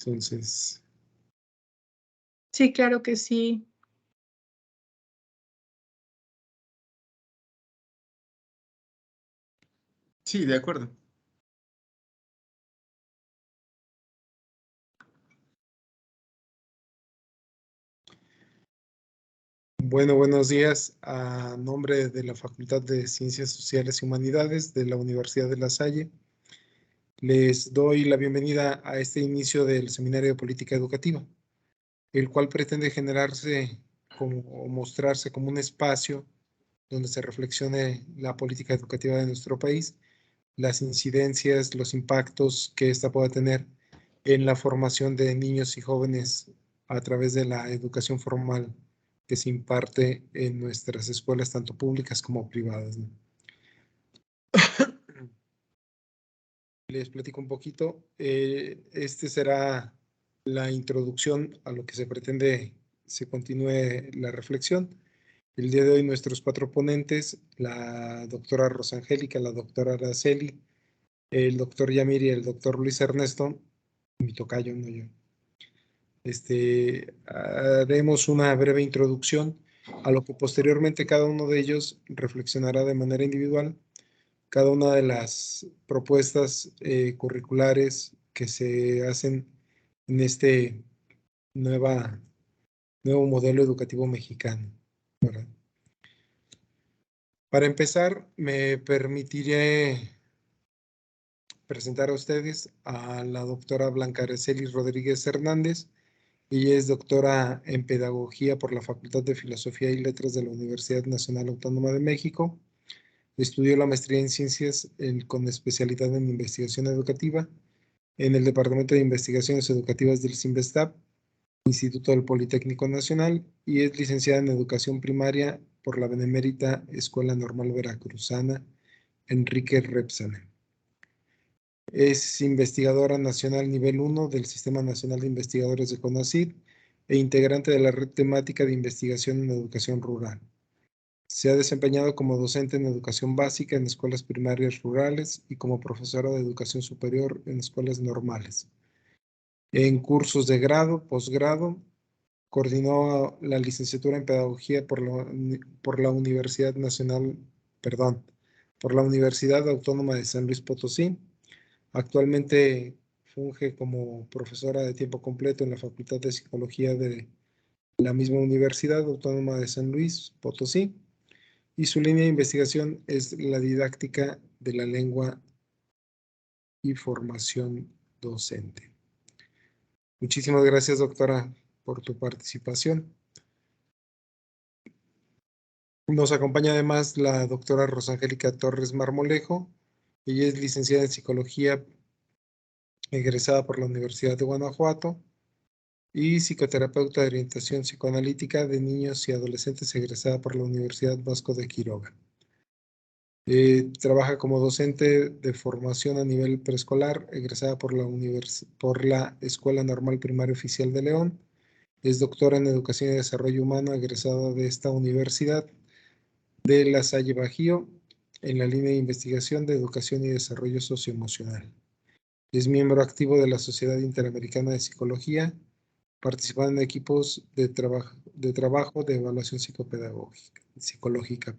Entonces, Sí, claro que sí. sí, de acuerdo. Bueno, buenos días. A nombre de la Facultad de Ciencias Sociales y Humanidades de la Universidad de La Salle, les doy la bienvenida a este inicio del Seminario de Política Educativa, el cual pretende generarse como, o mostrarse como un espacio donde se reflexione la política educativa de nuestro país, las incidencias, los impactos que ésta pueda tener en la formación de niños y jóvenes a través de la educación formal que se imparte en nuestras escuelas, tanto públicas como privadas, ¿no? Les platico un poquito. Este será la introducción a lo que se pretende se continúe la reflexión. El día de hoy nuestros cuatro ponentes, la doctora Rosangélica, la doctora Araceli, el doctor Yamir y el doctor Luis Ernesto, mi tocayo, no yo. Haremos una breve introducción a lo que posteriormente cada uno de ellos reflexionará de manera individual cada una de las propuestas curriculares que se hacen en este nuevo modelo educativo mexicano, ¿verdad? Para empezar, me permitiré presentar a ustedes a la doctora Blanca Araceli Rodríguez Hernández. Ella es doctora en Pedagogía por la Facultad de Filosofía y Letras de la Universidad Nacional Autónoma de México. Estudió la maestría en Ciencias con especialidad en Investigación Educativa en el Departamento de Investigaciones Educativas del CINVESTAB, Instituto del Politécnico Nacional, y es licenciada en Educación Primaria por la Benemérita Escuela Normal Veracruzana Enrique Repsamen. Es investigadora nacional nivel 1 del Sistema Nacional de Investigadores de CONACYT e integrante de la Red Temática de Investigación en Educación Rural. Se ha desempeñado como docente en educación básica en escuelas primarias rurales y como profesora de educación superior en escuelas normales. En cursos de grado, posgrado, coordinó la licenciatura en Pedagogía por la Universidad Nacional, perdón, por la Universidad Autónoma de San Luis Potosí. Actualmente funge como profesora de tiempo completo en la Facultad de Psicología de la misma Universidad Autónoma de San Luis Potosí, y su línea de investigación es la didáctica de la lengua y formación docente. Muchísimas gracias, doctora, por tu participación. Nos acompaña además la doctora Rosangélica Torres Marmolejo. Ella es licenciada en Psicología, egresada por la Universidad de Guanajuato, y psicoterapeuta de orientación psicoanalítica de niños y adolescentes, egresada por la Universidad Vasco de Quiroga. Trabaja como docente de formación a nivel preescolar, egresada por la Escuela Normal Primaria Oficial de León. Es doctora en Educación y Desarrollo Humano, egresada de esta universidad de La Salle Bajío, en la línea de investigación de Educación y Desarrollo Socioemocional. Es miembro activo de la Sociedad Interamericana de Psicología, participando en equipos de trabajo de evaluación psicológica.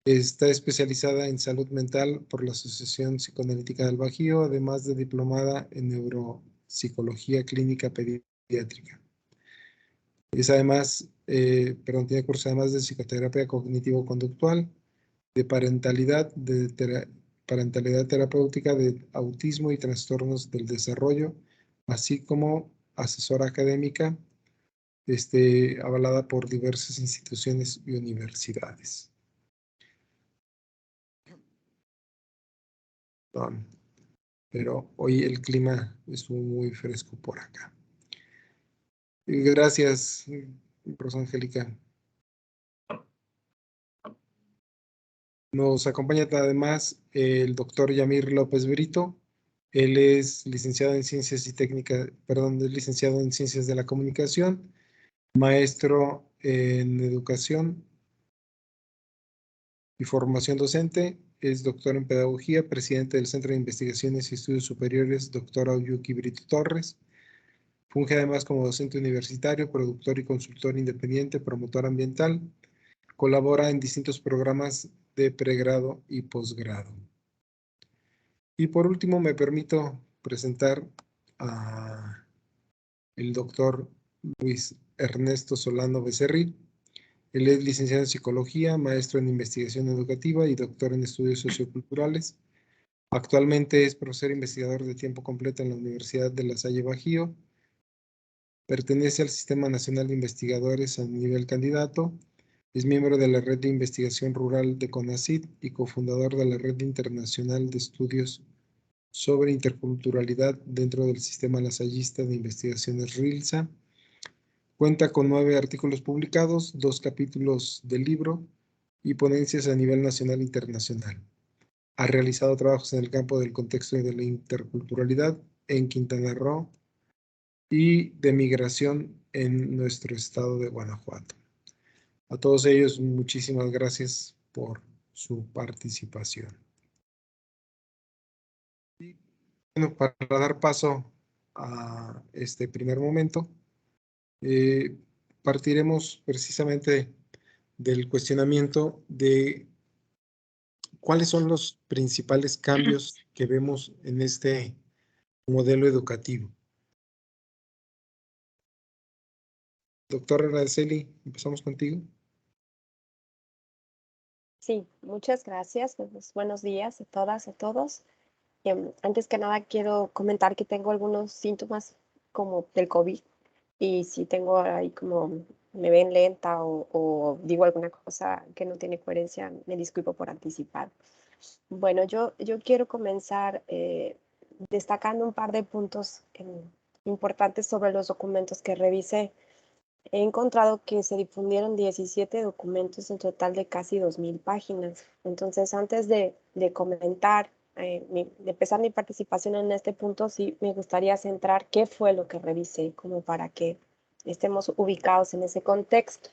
Está especializada en salud mental por la Asociación Psicoanalítica del Bajío, además de diplomada en neuropsicología clínica pediátrica. Es además, tiene cursos además de psicoterapia cognitivo-conductual, de parentalidad terapéutica de autismo y trastornos del desarrollo, así como asesora académica, avalada por diversas instituciones y universidades. Pero hoy el clima estuvo muy fresco por acá. Gracias, Rosangélica. Nos acompaña además el doctor Yamir López Brito. Él es licenciado en Ciencias es licenciado en Ciencias de la Comunicación, maestro en Educación y Formación Docente, es doctor en Pedagogía, presidente del Centro de Investigaciones y Estudios Superiores, doctor Oyuki Brito Torres, Funge además como docente universitario, productor y consultor independiente, promotor ambiental. Colabora en distintos programas de pregrado y posgrado. Y por último, me permito presentar a el doctor Luis Ernesto Solano Becerril. Él es licenciado en Psicología, maestro en Investigación Educativa y doctor en Estudios Socioculturales. Actualmente es profesor investigador de tiempo completo en la Universidad de La Salle Bajío. Pertenece al Sistema Nacional de Investigadores a nivel candidato. Es miembro de la Red de Investigación Rural de CONACYT y cofundador de la Red Internacional de Estudios sobre Interculturalidad dentro del Sistema Lasallista de Investigaciones RILSA. Cuenta con 9 artículos publicados, 2 capítulos del libro y ponencias a nivel nacional e internacional. Ha realizado trabajos en el campo del contexto y de la interculturalidad en Quintana Roo y de migración en nuestro estado de Guanajuato. A todos ellos, muchísimas gracias por su participación. Y bueno, para dar paso a este primer momento, partiremos precisamente del cuestionamiento de cuáles son los principales cambios que vemos en este modelo educativo. Doctora Araceli, empezamos contigo. Sí, muchas gracias. Pues, buenos días a todas, a todos. Antes que nada, quiero comentar que tengo algunos síntomas como del COVID y si tengo ahí como me ven lenta o digo alguna cosa que no tiene coherencia, me disculpo por anticipar. Bueno, yo quiero comenzar destacando un par de puntos importantes sobre los documentos que revisé. He encontrado que se difundieron 17 documentos en total de casi 2,000 páginas. Entonces, antes de comentar, de empezar mi participación en este punto, sí me gustaría centrar qué fue lo que revisé, como para que estemos ubicados en ese contexto.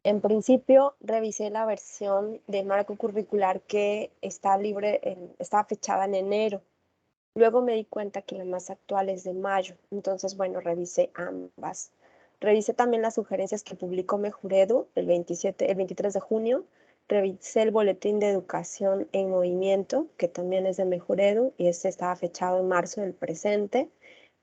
En principio, revisé la versión de marco curricular que está fechada en enero. Luego me di cuenta que la más actual es de mayo. Entonces, bueno, revisé ambas. Revisé también las sugerencias que publicó Mejuredu el 23 de junio. Revisé el boletín de educación en movimiento, que también es de Mejuredu, y este estaba fechado en marzo del presente.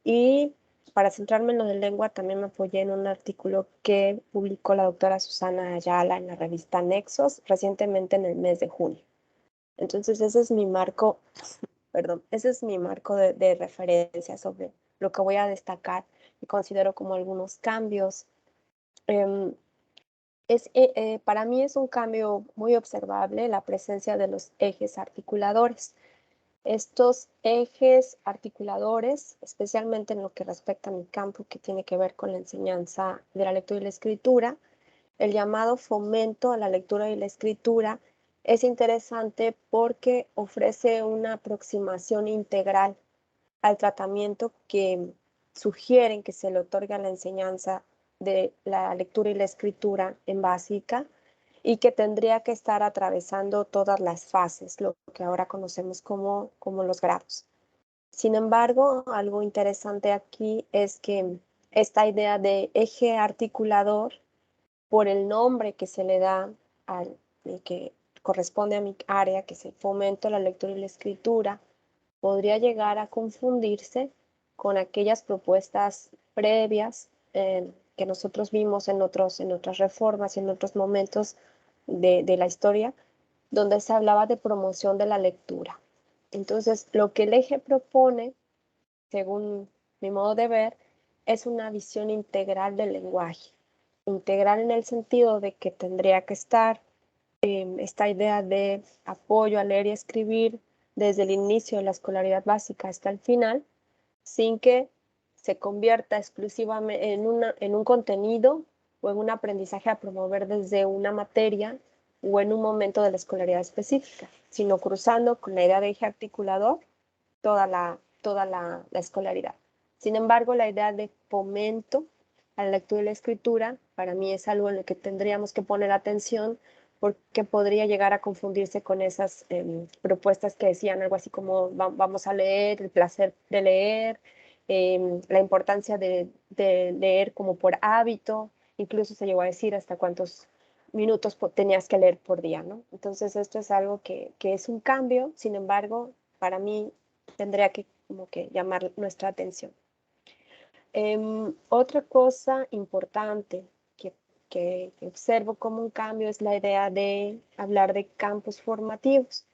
Y para centrarme en lo de lengua, también me apoyé en un artículo que publicó la doctora Susana Ayala en la revista Nexos recientemente en el mes de junio. Entonces, ese es mi marco, ese es mi marco de referencia sobre lo que voy a destacar y considero como algunos cambios. Para mí es un cambio muy observable la presencia de los ejes articuladores. Estos ejes articuladores, especialmente en lo que respecta a mi campo, que tiene que ver con la enseñanza de la lectura y la escritura, el llamado fomento a la lectura y la escritura es interesante porque ofrece una aproximación integral al tratamiento que sugieren que se le otorga a la enseñanza de la lectura y la escritura en básica y que tendría que estar atravesando todas las fases, lo que ahora conocemos como los grados. Sin embargo, algo interesante aquí es que esta idea de eje articulador, por el nombre que se le da al que corresponde a mi área, que es el fomento la lectura y la escritura, podría llegar a confundirse con aquellas propuestas previas que nosotros vimos en otras reformas y en otros momentos de la historia, donde se hablaba de promoción de la lectura. Entonces, lo que el eje propone, según mi modo de ver, es una visión integral del lenguaje. Integral en el sentido de que tendría que estar esta idea de apoyo a leer y escribir desde el inicio de la escolaridad básica hasta el final, sin que se convierta exclusivamente en un contenido o en un aprendizaje a promover desde una materia o en un momento de la escolaridad específica, sino cruzando con la idea de eje articulador toda la escolaridad. Sin embargo, la idea de fomento a la lectura y la escritura, para mí es algo en lo que tendríamos que poner atención porque podría llegar a confundirse con esas propuestas que decían algo así como vamos a leer, el placer de leer, la importancia de leer como por hábito, incluso se llegó a decir hasta cuántos minutos tenías que leer por día, ¿no? Entonces esto es algo que es un cambio, sin embargo, para mí tendría que como que llamar nuestra atención. Otra cosa importante que observo como un cambio es la idea de hablar de campos formativos.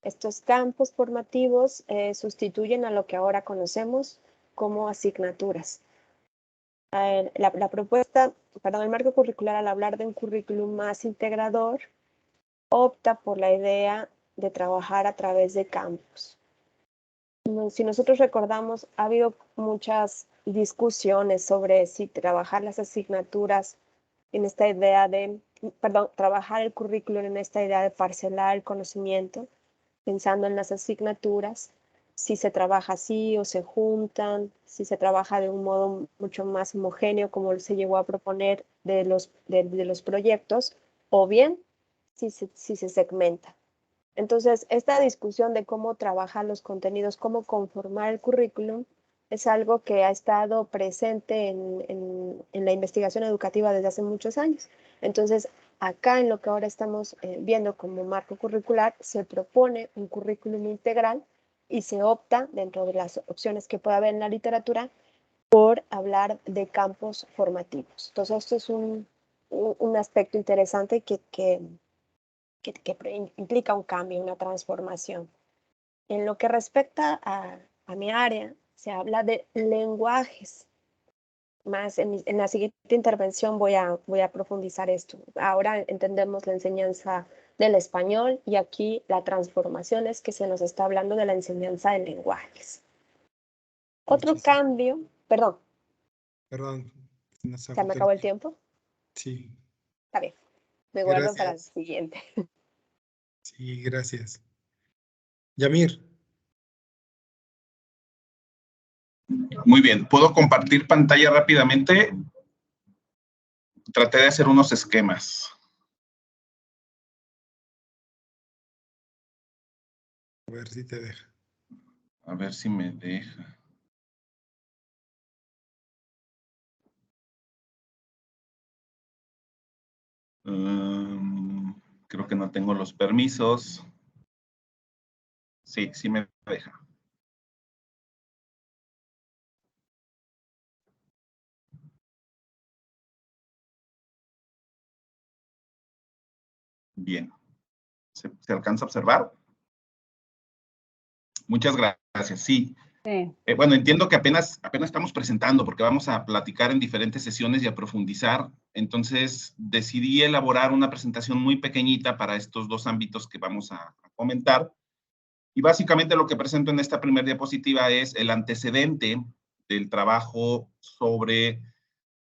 Estos campos formativos sustituyen a lo que ahora conocemos como asignaturas. La propuesta, perdón, el marco curricular, al hablar de un currículum más integrador, opta por la idea de trabajar a través de campos. Si nosotros recordamos, ha habido muchas discusiones sobre si trabajar las asignaturas en esta idea de, perdón, trabajar el currículum en esta idea de parcelar el conocimiento, pensando en las asignaturas, si se trabaja así o se juntan, si se trabaja de un modo mucho más homogéneo como se llegó a proponer de los proyectos, o bien si se segmenta. Entonces, esta discusión de cómo trabajar los contenidos, cómo conformar el currículum, es algo que ha estado presente en la investigación educativa desde hace muchos años. Entonces, acá en lo que ahora estamos viendo como marco curricular, se propone un currículum integral y se opta, dentro de las opciones que puede haber en la literatura, por hablar de campos formativos. Entonces, esto es un aspecto interesante que implica un cambio, una transformación. En lo que respecta a mi área, se habla de lenguajes. Más en la siguiente intervención voy a profundizar esto. Ahora entendemos la enseñanza del español y aquí la transformación es que se nos está hablando de la enseñanza de lenguajes. Otro cambio, perdón. Perdón. ¿Se me acabó el tiempo? Sí. Está bien. Me guardo para el siguiente. Sí, gracias. Yamir. Muy bien, ¿puedo compartir pantalla rápidamente? Traté de hacer unos esquemas. A ver si te deja. A ver si me deja. Creo que no tengo los permisos. Sí, sí me deja. Bien. ¿Se alcanza a observar? Muchas gracias. Sí. Sí. Bueno, entiendo que apenas estamos presentando porque vamos a platicar en diferentes sesiones y a profundizar. Entonces, decidí elaborar una presentación muy pequeñita para estos dos ámbitos que vamos a comentar. Y básicamente lo que presento en esta primera diapositiva es el antecedente del trabajo sobre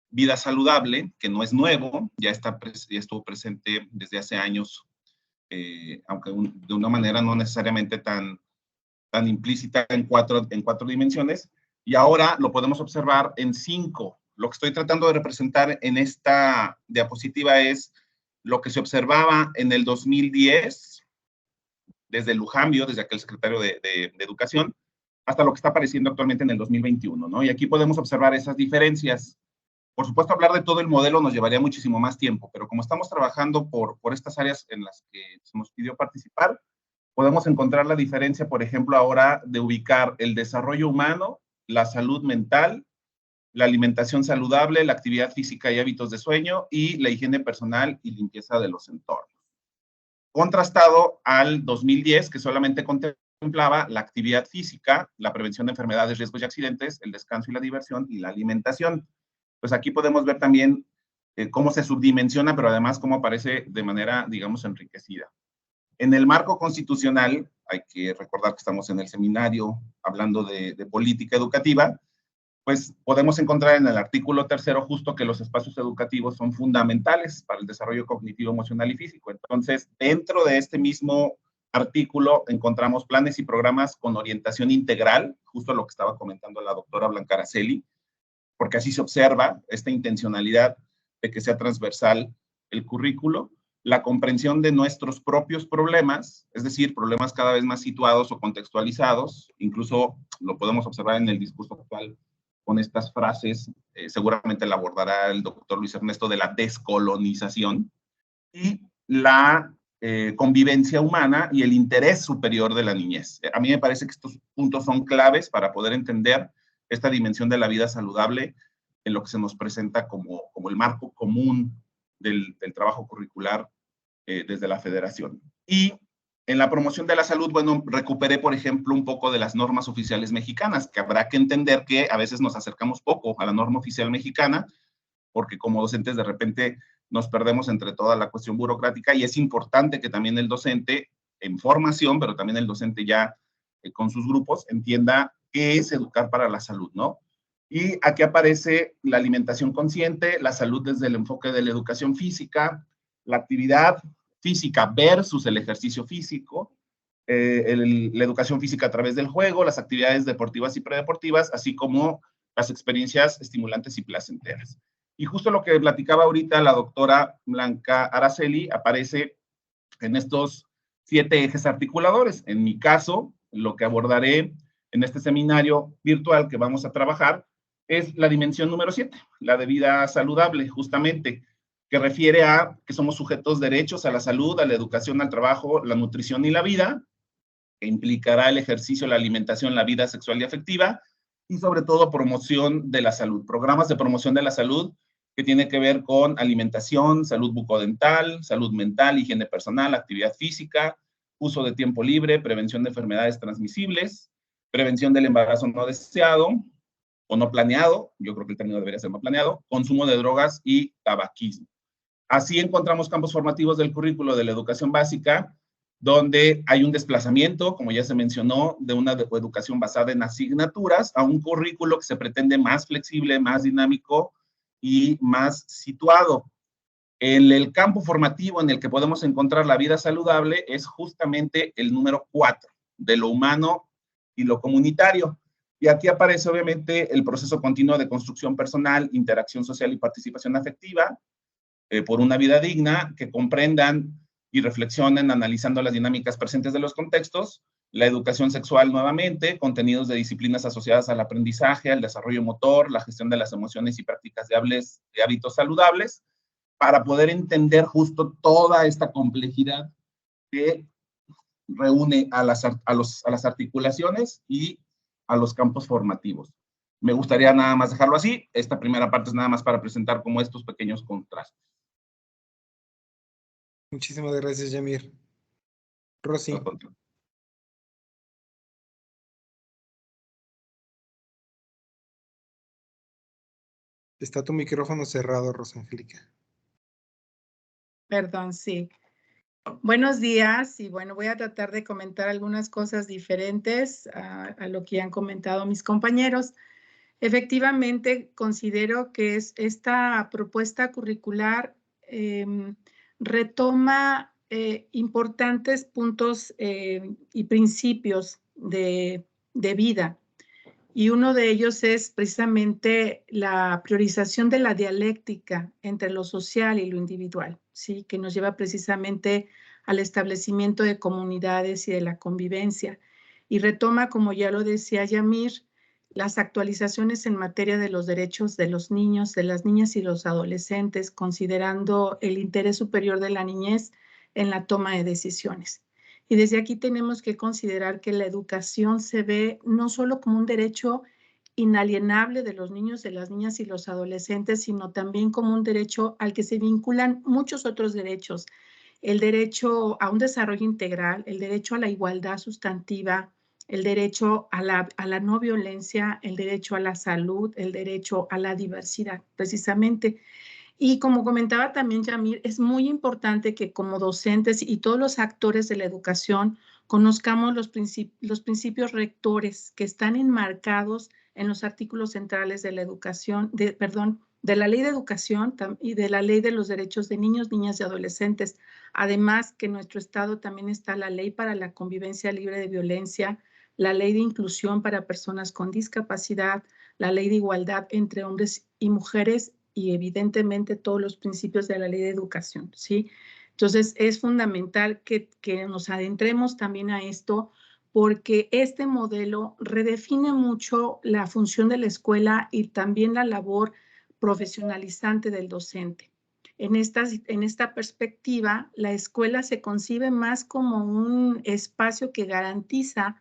vida saludable, que no es nuevo, ya estuvo presente desde hace años, aunque de una manera no necesariamente tan implícita en cuatro dimensiones, y ahora lo podemos observar en 5. Lo que estoy tratando de representar en esta diapositiva es lo que se observaba en el 2010, desde Lujambio, desde aquel secretario de Educación, hasta lo que está apareciendo actualmente en el 2021, ¿no? Y aquí podemos observar esas diferencias. Por supuesto, hablar de todo el modelo nos llevaría muchísimo más tiempo, pero como estamos trabajando por estas áreas en las que se nos pidió participar, podemos encontrar la diferencia, por ejemplo, ahora de ubicar el desarrollo humano, la salud mental, la alimentación saludable, la actividad física y hábitos de sueño, y la higiene personal y limpieza de los entornos. Contrastado al 2010, que solamente contemplaba la actividad física, la prevención de enfermedades, riesgos y accidentes, el descanso y la diversión, y la alimentación. Pues aquí podemos ver también cómo se subdimensiona, pero además cómo aparece de manera, digamos, enriquecida. En el marco constitucional, hay que recordar que estamos en el seminario hablando de política educativa, pues podemos encontrar en el artículo 3 justo que los espacios educativos son fundamentales para el desarrollo cognitivo, emocional y físico. Entonces, dentro de este mismo artículo encontramos planes y programas con orientación integral, justo lo que estaba comentando la doctora Blanca Araceli, porque así se observa esta intencionalidad de que sea transversal el currículo. la comprensión de nuestros propios problemas, es decir, problemas cada vez más situados o contextualizados, incluso lo podemos observar en el discurso actual con estas frases, seguramente la abordará el doctor Luis Ernesto, de la descolonización, y la convivencia humana y el interés superior de la niñez. A mí me parece que estos puntos son claves para poder entender esta dimensión de la vida saludable en lo que se nos presenta como el marco común del trabajo curricular desde la federación. Y en la promoción de la salud, bueno, recuperé, por ejemplo, un poco de las normas oficiales mexicanas, que habrá que entender que a veces nos acercamos poco a la norma oficial mexicana, porque como docentes de repente nos perdemos entre toda la cuestión burocrática, y es importante que también el docente en formación, pero también el docente ya con sus grupos, entienda qué es educar para la salud, ¿no? Y aquí aparece la alimentación consciente, la salud desde el enfoque de la educación física, la actividad física versus el ejercicio físico, la educación física a través del juego, las actividades deportivas y predeportivas, así como las experiencias estimulantes y placenteras. Y justo lo que platicaba ahorita la doctora Blanca Araceli aparece en estos 7 ejes articuladores. En mi caso, lo que abordaré en este seminario virtual que vamos a trabajar es la dimensión número 7, la de vida saludable, justamente, que refiere a que somos sujetos derechos a la salud, a la educación, al trabajo, la nutrición y la vida, que implicará el ejercicio, la alimentación, la vida sexual y afectiva, y sobre todo promoción de la salud, programas de promoción de la salud que tiene que ver con alimentación, salud bucodental, salud mental, higiene personal, actividad física, uso de tiempo libre, prevención de enfermedades transmisibles, prevención del embarazo no deseado o no planeado, yo creo que el término debería ser no planeado, consumo de drogas y tabaquismo. Así encontramos campos formativos del currículo de la educación básica, donde hay un desplazamiento, como ya se mencionó, de una educación basada en asignaturas a un currículo que se pretende más flexible, más dinámico y más situado. El campo formativo en el que podemos encontrar la vida saludable es justamente el número 4, de lo humano y lo comunitario. Y aquí aparece obviamente el proceso continuo de construcción personal, interacción social y participación afectiva, por una vida digna, que comprendan y reflexionen analizando las dinámicas presentes de los contextos, la educación sexual nuevamente, contenidos de disciplinas asociadas al aprendizaje, al desarrollo motor, la gestión de las emociones y prácticas de hábitos saludables, para poder entender justo toda esta complejidad que reúne a las articulaciones y a los campos formativos. Me gustaría nada más dejarlo así. Esta primera parte es nada más para presentar como estos pequeños contrastes. Muchísimas gracias, Yamir. Rosy. Está tu micrófono cerrado, Rosa Angélica. Perdón, sí. Buenos días y bueno, voy a tratar de comentar algunas cosas diferentes a lo que han comentado mis compañeros. Efectivamente, considero que esta propuesta curricular retoma importantes puntos y principios de vida. Y uno de ellos es precisamente la priorización de la dialéctica entre lo social y lo individual, ¿sí? Que nos lleva precisamente al establecimiento de comunidades y de la convivencia. Y retoma, como ya lo decía Yamir, las actualizaciones en materia de los derechos de los niños, de las niñas y los adolescentes, considerando el interés superior de la niñez en la toma de decisiones. Y desde aquí tenemos que considerar que la educación se ve no solo como un derecho inalienable de los niños, de las niñas y los adolescentes, sino también como un derecho al que se vinculan muchos otros derechos. El derecho a un desarrollo integral, el derecho a la igualdad sustantiva, el derecho a la no violencia, el derecho a la salud, el derecho a la diversidad, precisamente. Y como comentaba también Yamir, es muy importante que como docentes y todos los actores de la educación conozcamos los principios rectores que están enmarcados en los artículos centrales de la educación, de la Ley de Educación y de la Ley de los Derechos de Niños, Niñas y Adolescentes. Además que en nuestro estado también está la Ley para la Convivencia Libre de Violencia, la Ley de Inclusión para Personas con Discapacidad, la Ley de Igualdad entre Hombres y Mujeres y evidentemente todos los principios de la Ley de Educación, ¿sí? Entonces, es fundamental que nos adentremos también a esto, porque este modelo redefine mucho la función de la escuela y también la labor profesionalizante del docente. En esta perspectiva, la escuela se concibe más como un espacio que garantiza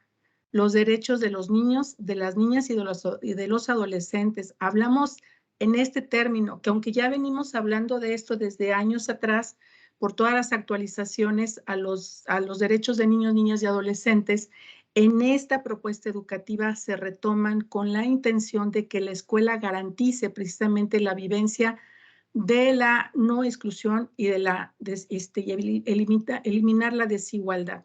los derechos de los niños, de las niñas y de los adolescentes. Hablamos en este término, que aunque ya venimos hablando de esto desde años atrás, por todas las actualizaciones a los derechos de niños, niñas y adolescentes, en esta propuesta educativa se retoman con la intención de que la escuela garantice precisamente la vivencia de la no exclusión y de eliminar la desigualdad.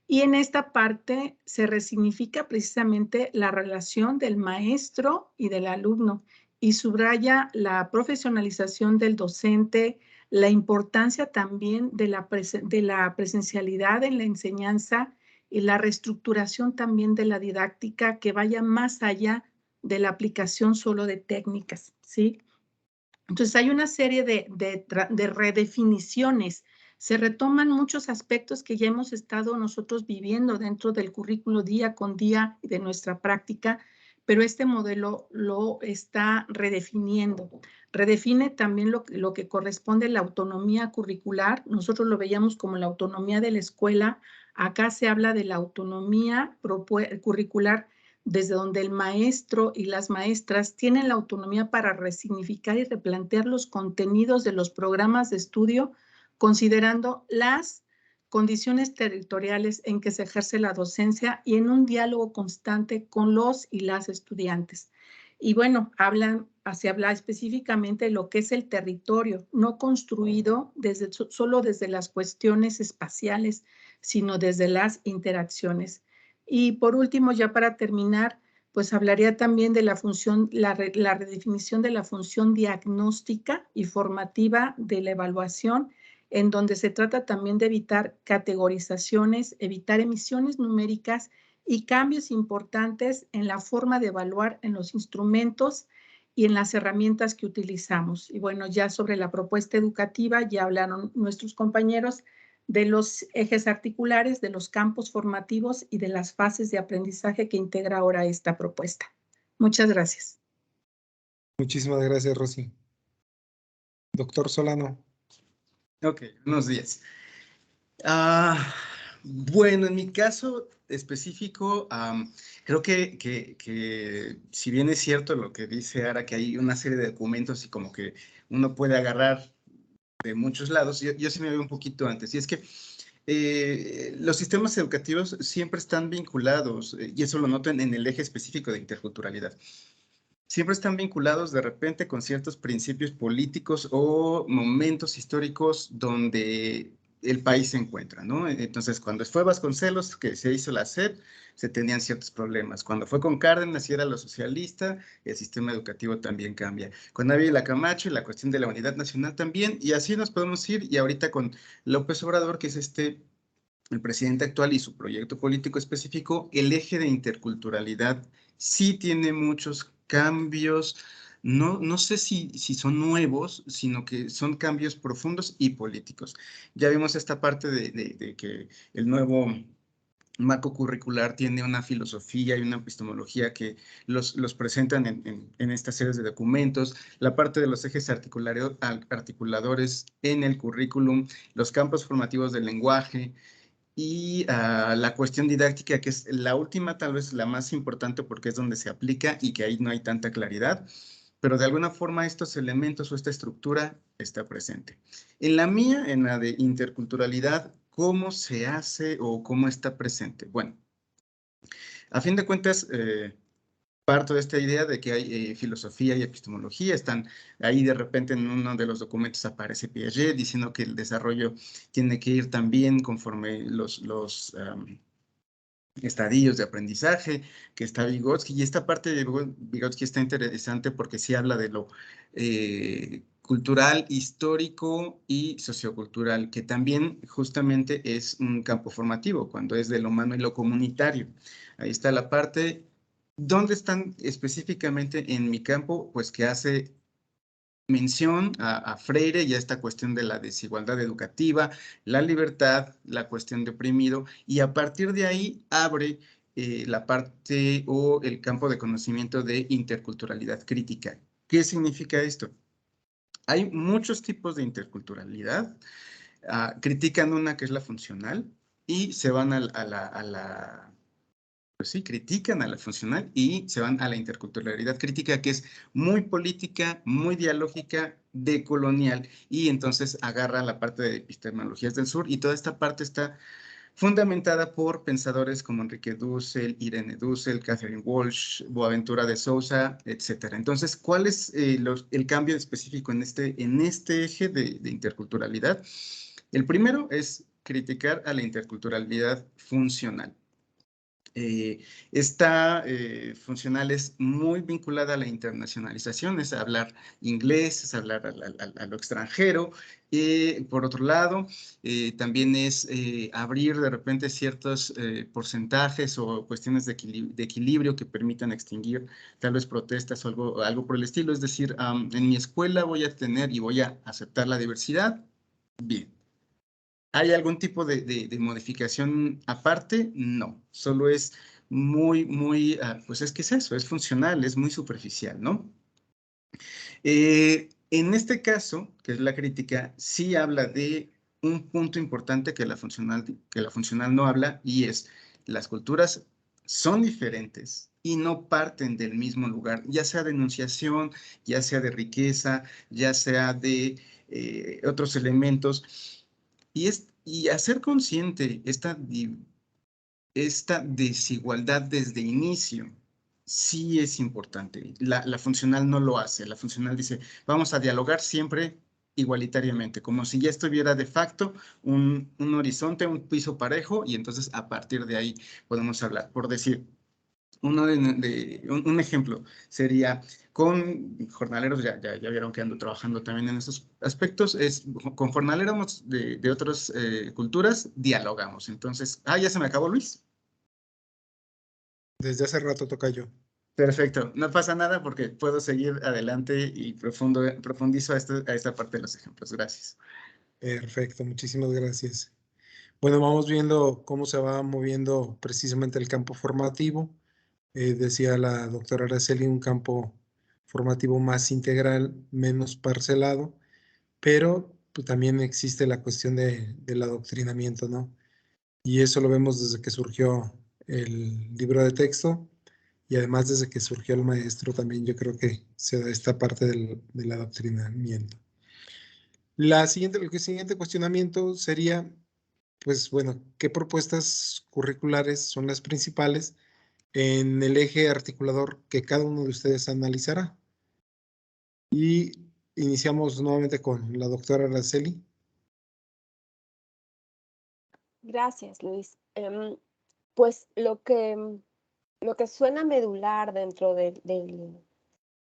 Y en esta parte se resignifica precisamente la relación del maestro y del alumno y subraya la profesionalización del docente, la importancia también de la presencialidad en la enseñanza y la reestructuración también de la didáctica que vaya más allá de la aplicación solo de técnicas, ¿sí? Entonces hay una serie de redefiniciones. Se retoman muchos aspectos que ya hemos estado nosotros viviendo dentro del currículo día con día de nuestra práctica, pero este modelo lo está redefiniendo. Redefine también lo que corresponde a la autonomía curricular. Nosotros lo veíamos como la autonomía de la escuela. Acá se habla de la autonomía curricular, desde donde el maestro y las maestras tienen la autonomía para resignificar y replantear los contenidos de los programas de estudio, considerando las condiciones territoriales en que se ejerce la docencia y en un diálogo constante con los y las estudiantes. Y bueno, se habla específicamente de lo que es el territorio, no construido solo desde las cuestiones espaciales, sino desde las interacciones. Y por último, ya para terminar, pues hablaría también de la función, la redefinición de la función diagnóstica y formativa de la evaluación, en donde se trata también de evitar categorizaciones, evitar emisiones numéricas y cambios importantes en la forma de evaluar en los instrumentos y en las herramientas que utilizamos. Y bueno, ya sobre la propuesta educativa, ya hablaron nuestros compañeros de los ejes articulares, de los campos formativos y de las fases de aprendizaje que integra ahora esta propuesta. Muchas gracias. Muchísimas gracias, Rosy. Doctor Solano. Ok, buenos días. Bueno, en mi caso específico, creo que si bien es cierto lo que dice Ara, que hay una serie de documentos y como que uno puede agarrar de muchos lados, yo sí me veo un poquito antes. Y es que los sistemas educativos siempre están vinculados, y eso lo noto en el eje específico de interculturalidad. Siempre están vinculados de repente con ciertos principios políticos o momentos históricos donde el país se encuentra, ¿no? Entonces, cuando fue Vasconcelos, que se hizo la SEP, se tenían ciertos problemas. Cuando fue con Cárdenas y era lo socialista, el sistema educativo también cambia. Con Ávila Camacho y la cuestión de la unidad nacional también, y así nos podemos ir, y ahorita con López Obrador, que es el presidente actual y su proyecto político específico, el eje de interculturalidad sí tiene muchos cambios, no sé si son nuevos, sino que son cambios profundos y políticos. Ya vimos esta parte de que el nuevo marco curricular tiene una filosofía y una epistemología que los presentan en estas series de documentos, la parte de los ejes articuladores en el currículum, los campos formativos del lenguaje, y la cuestión didáctica, que es la última, tal vez la más importante porque es donde se aplica y que ahí no hay tanta claridad, pero de alguna forma estos elementos o esta estructura está presente. En la mía, en la de interculturalidad, ¿cómo se hace o cómo está presente? Bueno, a fin de cuentas, parto de esta idea de que hay filosofía y epistemología, están ahí de repente en uno de los documentos aparece Piaget diciendo que el desarrollo tiene que ir también conforme los estadios de aprendizaje, que está Vygotsky, y esta parte de Vygotsky está interesante porque sí habla de lo cultural, histórico y sociocultural, que también justamente es un campo formativo, cuando es de lo humano y lo comunitario. Ahí está la parte. ¿Dónde están específicamente en mi campo? Pues que hace mención a Freire y a esta cuestión de la desigualdad educativa, la libertad, la cuestión de oprimido, y a partir de ahí abre la parte o el campo de conocimiento de interculturalidad crítica. ¿Qué significa esto? Hay muchos tipos de interculturalidad. Critican una que es la funcional y se van pues sí, critican a la funcional y se van a la interculturalidad crítica, que es muy política, muy dialógica, decolonial, y entonces agarra la parte de epistemologías del sur, y toda esta parte está fundamentada por pensadores como Enrique Dussel, Irene Dussel, Catherine Walsh, Boaventura de Sousa, etcétera. Entonces, ¿cuál es el cambio específico en este eje de interculturalidad? El primero es criticar a la interculturalidad funcional. Esta funcional es muy vinculada a la internacionalización, es hablar inglés, es hablar a lo extranjero. Por otro lado, también es abrir de repente ciertos porcentajes o cuestiones de equilibrio que permitan extinguir tal vez protestas o algo por el estilo. Es decir, en mi escuela voy a tener y voy a aceptar la diversidad. Bien. ¿Hay algún tipo de modificación aparte? No, solo es muy, pues es que es eso, es funcional, es muy superficial, ¿no? En este caso, que es la crítica, sí habla de un punto importante que la funcional no habla, y es las culturas son diferentes y no parten del mismo lugar, ya sea de enunciación, ya sea de riqueza, ya sea de otros elementos. Y hacer consciente esta desigualdad desde inicio sí es importante. La funcional no lo hace. La funcional dice, vamos a dialogar siempre igualitariamente, como si ya estuviera de facto un horizonte, un piso parejo, y entonces a partir de ahí podemos hablar. Por decir, un ejemplo sería con jornaleros, ya vieron que ando trabajando también en esos aspectos, con jornaleros de otras culturas, dialogamos. Entonces, ya se me acabó, Luis. Desde hace rato toca yo. Perfecto, no pasa nada porque puedo seguir adelante y profundizo a esta parte de los ejemplos. Gracias. Perfecto, muchísimas gracias. Bueno, vamos viendo cómo se va moviendo precisamente el campo formativo. Decía la doctora Araceli, un campo formativo más integral, menos parcelado, pero pues, también existe la cuestión del adoctrinamiento, ¿no? Y eso lo vemos desde que surgió el libro de texto y además desde que surgió el maestro también yo creo que se da esta parte del adoctrinamiento. El siguiente cuestionamiento sería, pues bueno, ¿qué propuestas curriculares son las principales en el eje articulador que cada uno de ustedes analizará? Y iniciamos nuevamente con la doctora Araceli. Gracias, Luis. Pues lo que suena medular dentro del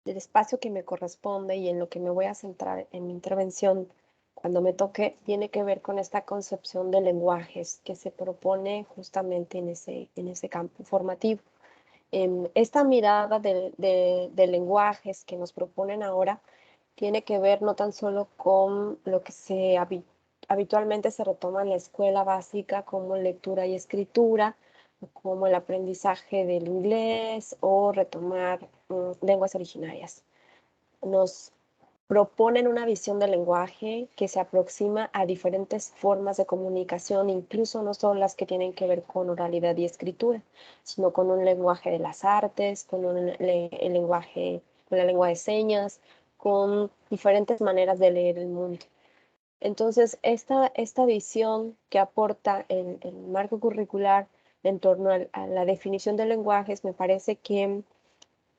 espacio que me corresponde y en lo que me voy a centrar en mi intervención cuando me toque, tiene que ver con esta concepción de lenguajes que se propone justamente en ese campo formativo. Esta mirada de lenguajes que nos proponen ahora tiene que ver no tan solo con lo que habitualmente se retoma en la escuela básica como lectura y escritura, como el aprendizaje del inglés o retomar lenguas originarias. Nos proponen una visión del lenguaje que se aproxima a diferentes formas de comunicación, incluso no solo las que tienen que ver con oralidad y escritura, sino con un lenguaje de las artes, con el lenguaje, con la lengua de señas, con diferentes maneras de leer el mundo. Entonces, esta visión que aporta el marco curricular en torno a la definición de lenguajes me parece que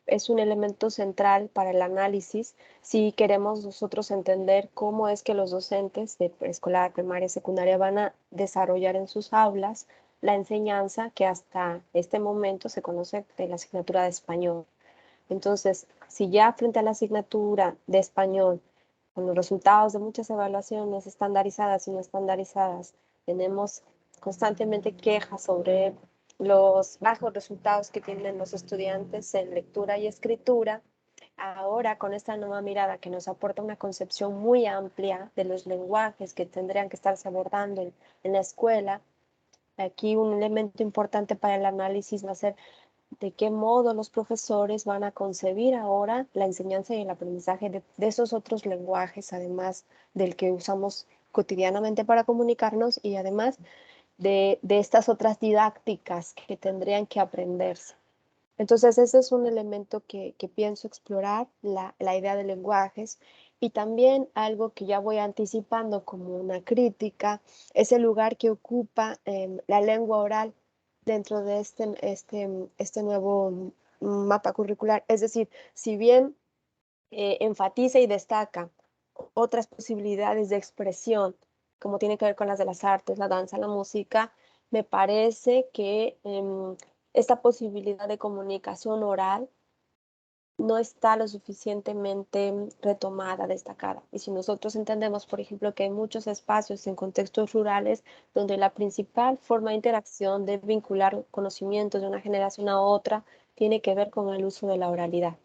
es un elemento central para el análisis si queremos nosotros entender cómo es que los docentes de preescolar, primaria y secundaria van a desarrollar en sus aulas la enseñanza que hasta este momento se conoce de la asignatura de español. Entonces, si ya frente a la asignatura de español, con los resultados de muchas evaluaciones estandarizadas y no estandarizadas, tenemos constantemente quejas sobre los bajos resultados que tienen los estudiantes en lectura y escritura, ahora con esta nueva mirada que nos aporta una concepción muy amplia de los lenguajes que tendrían que estarse abordando en la escuela, aquí un elemento importante para el análisis va a ser de qué modo los profesores van a concebir ahora la enseñanza y el aprendizaje de esos otros lenguajes, además del que usamos cotidianamente para comunicarnos y además de estas otras didácticas que tendrían que aprenderse. Entonces, ese es un elemento que pienso explorar, la idea de lenguajes, y también algo que ya voy anticipando como una crítica, es el lugar que ocupa la lengua oral dentro de este nuevo mapa curricular. Es decir, si bien enfatiza y destaca otras posibilidades de expresión, como tiene que ver con las de las artes, la danza, la música, me parece que esta posibilidad de comunicación oral no está lo suficientemente retomada, destacada. Y si nosotros entendemos, por ejemplo, que hay muchos espacios en contextos rurales donde la principal forma de interacción, de vincular conocimientos de una generación a otra, tiene que ver con el uso de la oralidad.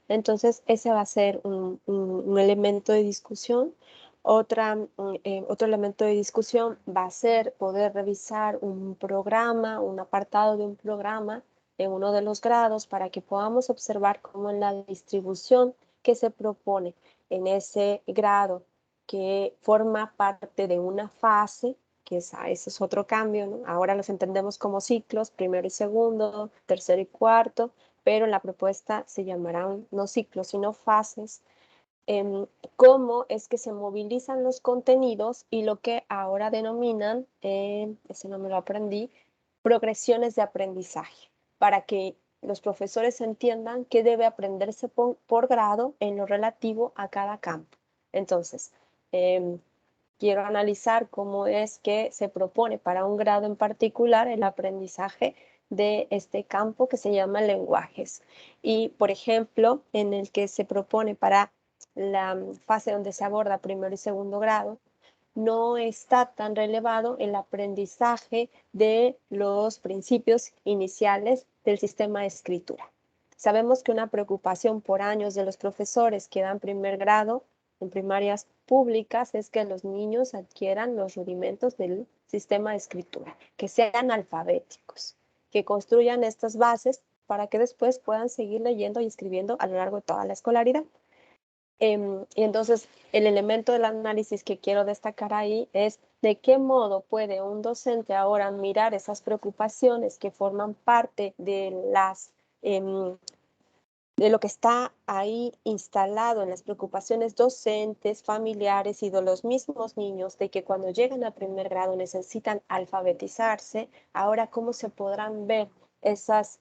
Entonces, ese va a ser un elemento de discusión. Otro elemento de discusión va a ser poder revisar un programa, un apartado de un programa en uno de los grados para que podamos observar cómo en la distribución que se propone en ese grado que forma parte de una fase, que ese es otro cambio, ¿no? Ahora los entendemos como ciclos, primero y segundo, tercero y cuarto, pero en la propuesta se llamarán no ciclos, sino fases, cómo es que se movilizan los contenidos y lo que ahora denominan, ese no me lo aprendí, progresiones de aprendizaje, para que los profesores entiendan qué debe aprenderse por grado en lo relativo a cada campo. Entonces, quiero analizar cómo es que se propone para un grado en particular el aprendizaje de este campo que se llama lenguajes. Y, por ejemplo, en el que se propone para la fase donde se aborda primero y segundo grado, no está tan relevado el aprendizaje de los principios iniciales del sistema de escritura. Sabemos que una preocupación por años de los profesores que dan primer grado en primarias públicas es que los niños adquieran los rudimentos del sistema de escritura, que sean alfabéticos, que construyan estas bases para que después puedan seguir leyendo y escribiendo a lo largo de toda la escolaridad. Y entonces el elemento del análisis que quiero destacar ahí es de qué modo puede un docente ahora mirar esas preocupaciones que forman parte de de lo que está ahí instalado en las preocupaciones docentes, familiares y de los mismos niños, de que cuando llegan a primer grado necesitan alfabetizarse, ahora cómo se podrán ver esos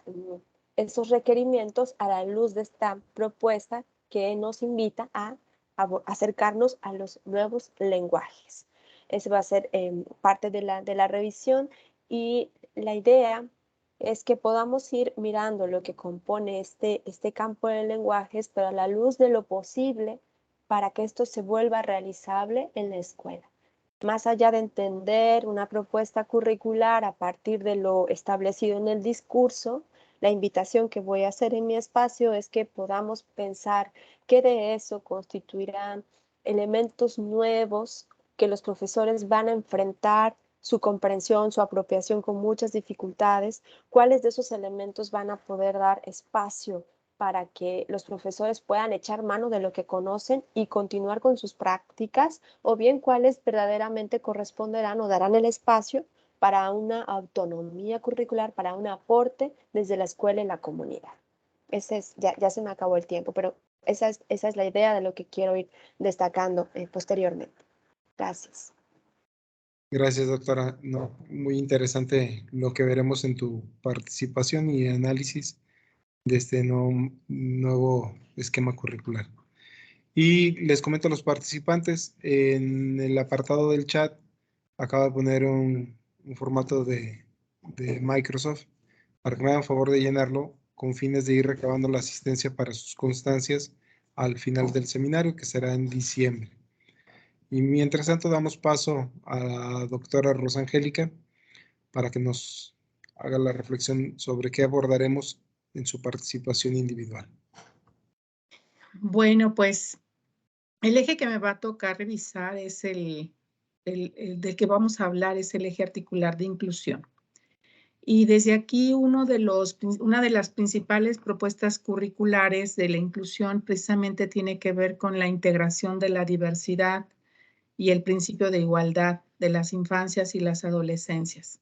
requerimientos a la luz de esta propuesta que nos invita a acercarnos a los nuevos lenguajes. Ese va a ser parte de la revisión, y la idea es que podamos ir mirando lo que compone este campo de lenguajes, pero a la luz de lo posible para que esto se vuelva realizable en la escuela. Más allá de entender una propuesta curricular a partir de lo establecido en el discurso, la invitación que voy a hacer en mi espacio es que podamos pensar que de eso constituirán elementos nuevos que los profesores van a enfrentar su comprensión, su apropiación con muchas dificultades, cuáles de esos elementos van a poder dar espacio para que los profesores puedan echar mano de lo que conocen y continuar con sus prácticas, o bien cuáles verdaderamente corresponderán o darán el espacio para una autonomía curricular, para un aporte desde la escuela y la comunidad. Ya se me acabó el tiempo, pero esa es la idea de lo que quiero ir destacando posteriormente. Gracias. Gracias, doctora. No, muy interesante lo que veremos en tu participación y análisis de este nuevo esquema curricular. Y les comento a los participantes, en el apartado del chat acabo de poner un formato de Microsoft para que me hagan favor de llenarlo con fines de ir recabando la asistencia para sus constancias al final del seminario, que será en diciembre. Y mientras tanto damos paso a la doctora Rosangélica para que nos haga la reflexión sobre qué abordaremos en su participación individual. Bueno, pues el eje que me va a tocar revisar es el del que vamos a hablar, es el eje articular de inclusión. Y desde aquí una de las principales propuestas curriculares de la inclusión precisamente tiene que ver con la integración de la diversidad y el principio de igualdad de las infancias y las adolescencias.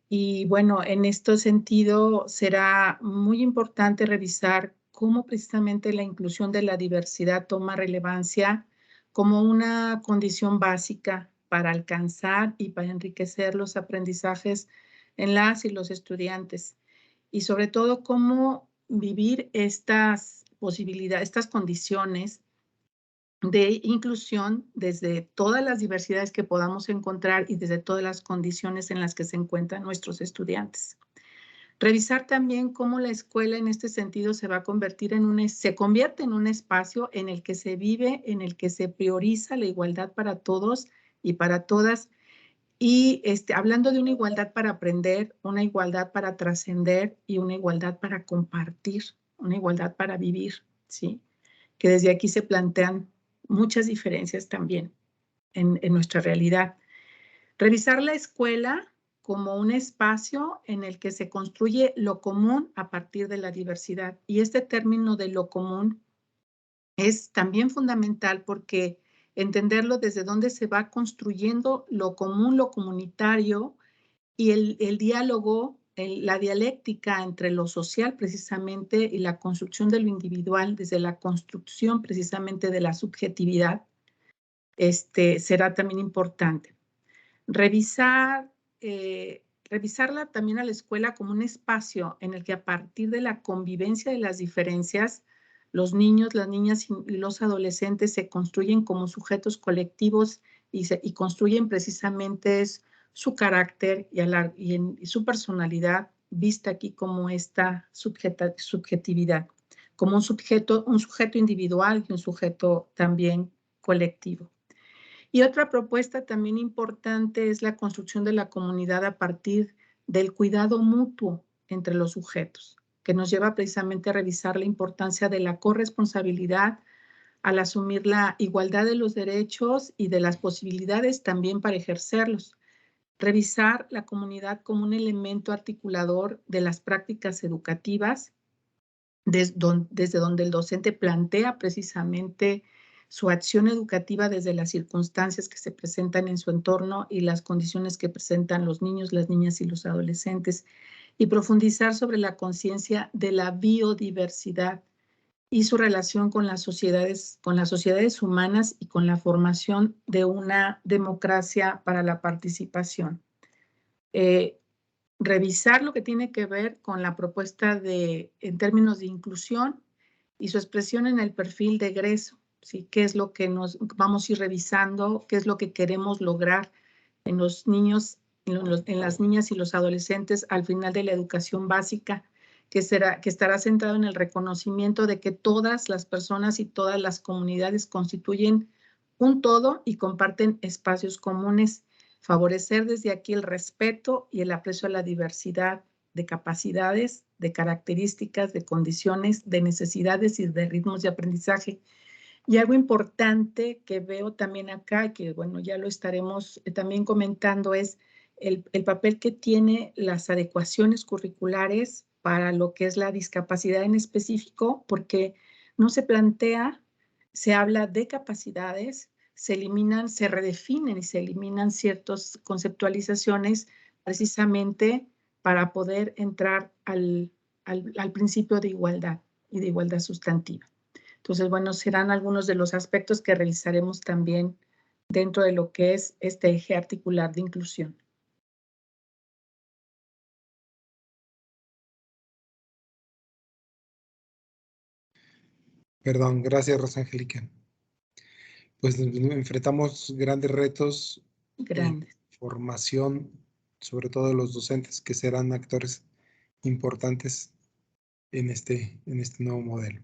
Y bueno, en este sentido será muy importante revisar cómo precisamente la inclusión de la diversidad toma relevancia como una condición básica para alcanzar y para enriquecer los aprendizajes en las y los estudiantes. Y sobre todo, cómo vivir estas posibilidades, estas condiciones de inclusión desde todas las diversidades que podamos encontrar y desde todas las condiciones en las que se encuentran nuestros estudiantes. Revisar también cómo la escuela en este sentido se va a convertir se convierte en un espacio en el que se vive, en el que se prioriza la igualdad para todos y para todas. Y hablando de una igualdad para aprender, una igualdad para trascender y una igualdad para compartir, una igualdad para vivir, ¿sí? Que desde aquí se plantean muchas diferencias también en nuestra realidad. Revisar la escuela como un espacio en el que se construye lo común a partir de la diversidad. Y este término de lo común es también fundamental porque entenderlo desde dónde se va construyendo lo común, lo comunitario y el diálogo, la dialéctica entre lo social precisamente y la construcción de lo individual desde la construcción precisamente de la subjetividad, será también importante. Revisarla también a la escuela como un espacio en el que a partir de la convivencia de las diferencias, los niños, las niñas y los adolescentes se construyen como sujetos colectivos y construyen precisamente su carácter y su personalidad vista aquí como esta subjetividad, como un sujeto individual y un sujeto también colectivo. Y otra propuesta también importante es la construcción de la comunidad a partir del cuidado mutuo entre los sujetos, que nos lleva precisamente a revisar la importancia de la corresponsabilidad al asumir la igualdad de los derechos y de las posibilidades también para ejercerlos. Revisar la comunidad como un elemento articulador de las prácticas educativas, desde donde el docente plantea precisamente su acción educativa desde las circunstancias que se presentan en su entorno y las condiciones que presentan los niños, las niñas y los adolescentes, y profundizar sobre la conciencia de la biodiversidad y su relación con las sociedades humanas y con la formación de una democracia para la participación. Revisar lo que tiene que ver con la propuesta en términos de inclusión y su expresión en el perfil de egreso, ¿sí? ¿Qué es lo que nos vamos a ir revisando? ¿Qué es lo que queremos lograr en los niños, en las niñas y los adolescentes al final de la educación básica? Que estará centrado en el reconocimiento de que todas las personas y todas las comunidades constituyen un todo y comparten espacios comunes. Favorecer desde aquí el respeto y el aprecio a la diversidad de capacidades, de características, de condiciones, de necesidades y de ritmos de aprendizaje. Y algo importante que veo también acá, que bueno, ya lo estaremos también comentando, es el papel que tiene las adecuaciones curriculares para lo que es la discapacidad en específico, porque no se plantea, se habla de capacidades, se redefinen y se eliminan ciertas conceptualizaciones precisamente para poder entrar al principio de igualdad y de igualdad sustantiva. Entonces, bueno, serán algunos de los aspectos que revisaremos también dentro de lo que es este eje articular de inclusión. Perdón, gracias, Rosangélica. Pues enfrentamos grandes retos en formación, sobre todo de los docentes, que serán actores importantes en este nuevo modelo.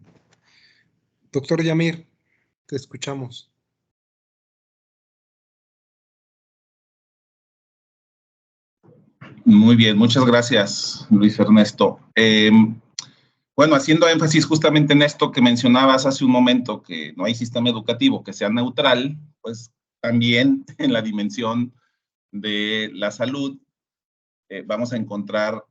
Doctor Yamir, te escuchamos. Muy bien, muchas gracias, Luis Ernesto. Bueno, haciendo énfasis justamente en esto que mencionabas hace un momento, que no hay sistema educativo que sea neutral, pues también en la dimensión de la salud vamos a encontrar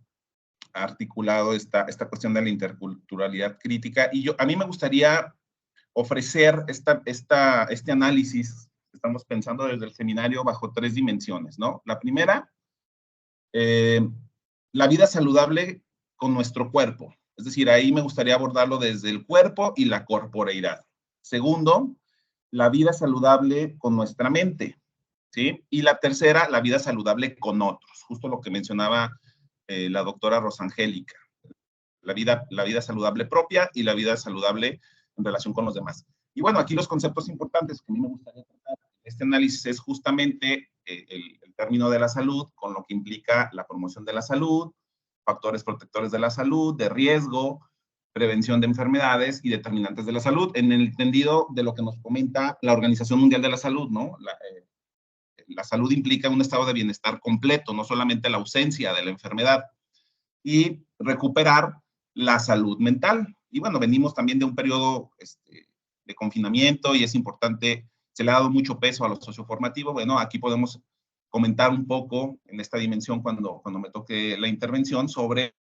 articulado esta cuestión de la interculturalidad crítica. Y a mí me gustaría ofrecer este análisis que estamos pensando desde el seminario bajo 3 dimensiones, ¿no? La primera, la vida saludable con nuestro cuerpo. Es decir, ahí me gustaría abordarlo desde el cuerpo y la corporeidad. Segundo, la vida saludable con nuestra mente, ¿sí? Y la tercera, la vida saludable con otros. Justo lo que mencionaba la doctora Rosangélica. La vida saludable propia y la vida saludable en relación con los demás. Y bueno, aquí los conceptos importantes que a mí me gustaría tratar este análisis es justamente el término de la salud, con lo que implica la promoción de la salud, factores protectores de la salud, de riesgo, prevención de enfermedades y determinantes de la salud, en el entendido de lo que nos comenta la Organización Mundial de la Salud, ¿no? La salud implica un estado de bienestar completo, no solamente la ausencia de la enfermedad, y recuperar la salud mental. Y bueno, venimos también de un periodo de confinamiento y es importante, se le ha dado mucho peso a lo socioformativo. Bueno, aquí podemos comentar un poco en esta dimensión cuando me toque la intervención sobre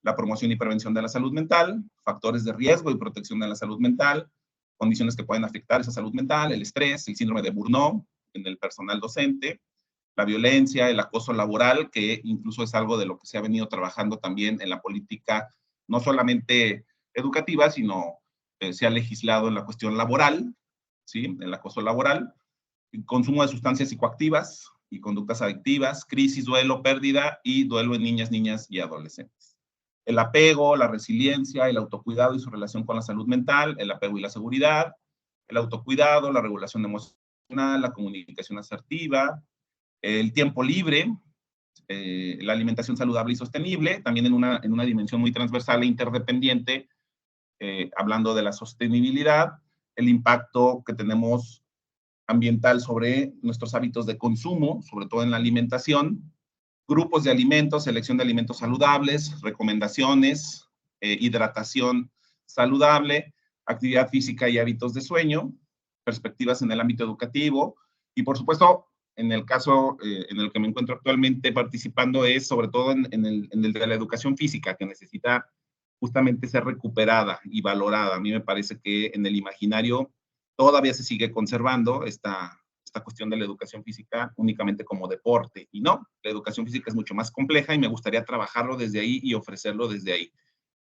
la promoción y prevención de la salud mental, factores de riesgo y protección de la salud mental, condiciones que pueden afectar esa salud mental, el estrés, el síndrome de Burnout en el personal docente, la violencia, el acoso laboral, que incluso es algo de lo que se ha venido trabajando también en la política, no solamente educativa, sino se ha legislado en la cuestión laboral, ¿sí? El acoso laboral, el consumo de sustancias psicoactivas y conductas adictivas, crisis, duelo, pérdida y duelo en niñas y adolescentes. El apego, la resiliencia, el autocuidado y su relación con la salud mental, el apego y la seguridad, el autocuidado, la regulación emocional, la comunicación asertiva, el tiempo libre, la alimentación saludable y sostenible, también en una dimensión muy transversal e interdependiente, hablando de la sostenibilidad, el impacto que tenemos ambiental sobre nuestros hábitos de consumo, sobre todo en la alimentación, grupos de alimentos, selección de alimentos saludables, recomendaciones, hidratación saludable, actividad física y hábitos de sueño, perspectivas en el ámbito educativo y, por supuesto, en el caso en el que me encuentro actualmente participando es sobre todo en el de la educación física, que necesita justamente ser recuperada y valorada. A mí me parece que en el imaginario todavía se sigue conservando esta cuestión de la educación física únicamente como deporte, y no, la educación física es mucho más compleja y me gustaría trabajarlo desde ahí y ofrecerlo desde ahí.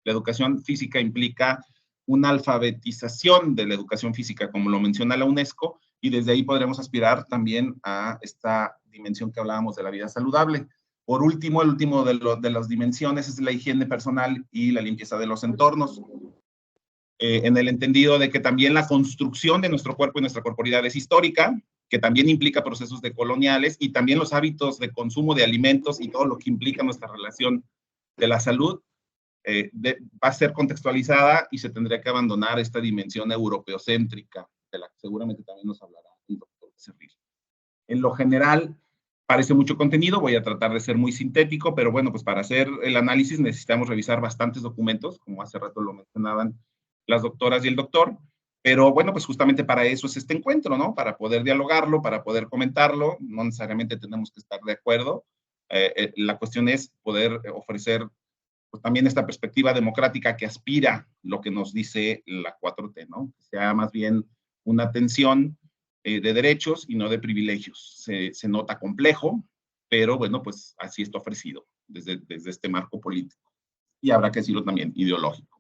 La educación física implica una alfabetización de la educación física, como lo menciona la UNESCO, y desde ahí podremos aspirar también a esta dimensión que hablábamos de la vida saludable. Por último, el último de las dimensiones es la higiene personal y la limpieza de los entornos. En el entendido de que también la construcción de nuestro cuerpo y nuestra corporidad es histórica, que también implica procesos decoloniales y también los hábitos de consumo de alimentos y todo lo que implica nuestra relación de la salud va a ser contextualizada y se tendría que abandonar esta dimensión europeocéntrica, de la que seguramente también nos hablará el doctor Becerril. En lo general, parece mucho contenido, voy a tratar de ser muy sintético, pero bueno, pues para hacer el análisis necesitamos revisar bastantes documentos, como hace rato lo mencionaban las doctoras y el doctor, pero bueno, pues justamente para eso es este encuentro, ¿no? Para poder dialogarlo, para poder comentarlo, no necesariamente tenemos que estar de acuerdo, la cuestión es poder ofrecer pues, también esta perspectiva democrática que aspira lo que nos dice la 4T, ¿no? Que sea más bien una atención de derechos y no de privilegios. Se nota complejo, pero bueno, pues así está ofrecido desde este marco político. Y habrá que decirlo también ideológico.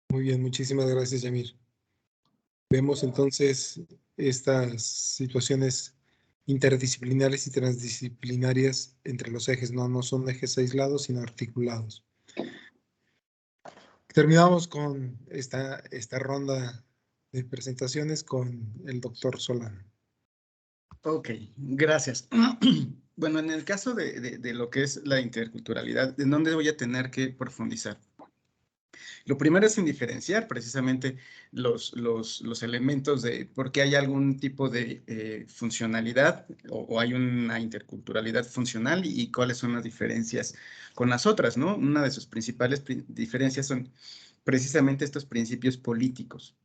Muy bien, muchísimas gracias, Yamir. Vemos entonces estas situaciones interdisciplinares y transdisciplinarias entre los ejes, no son ejes aislados, sino articulados. Terminamos con esta ronda de presentaciones con el doctor Solano. Ok, gracias. Bueno, en el caso de lo que es la interculturalidad, ¿en dónde voy a tener que profundizar? Lo primero es indiferenciar precisamente los elementos de por qué hay algún tipo de funcionalidad o hay una interculturalidad funcional y cuáles son las diferencias con las otras, ¿no? Una de sus principales diferencias son precisamente estos principios políticos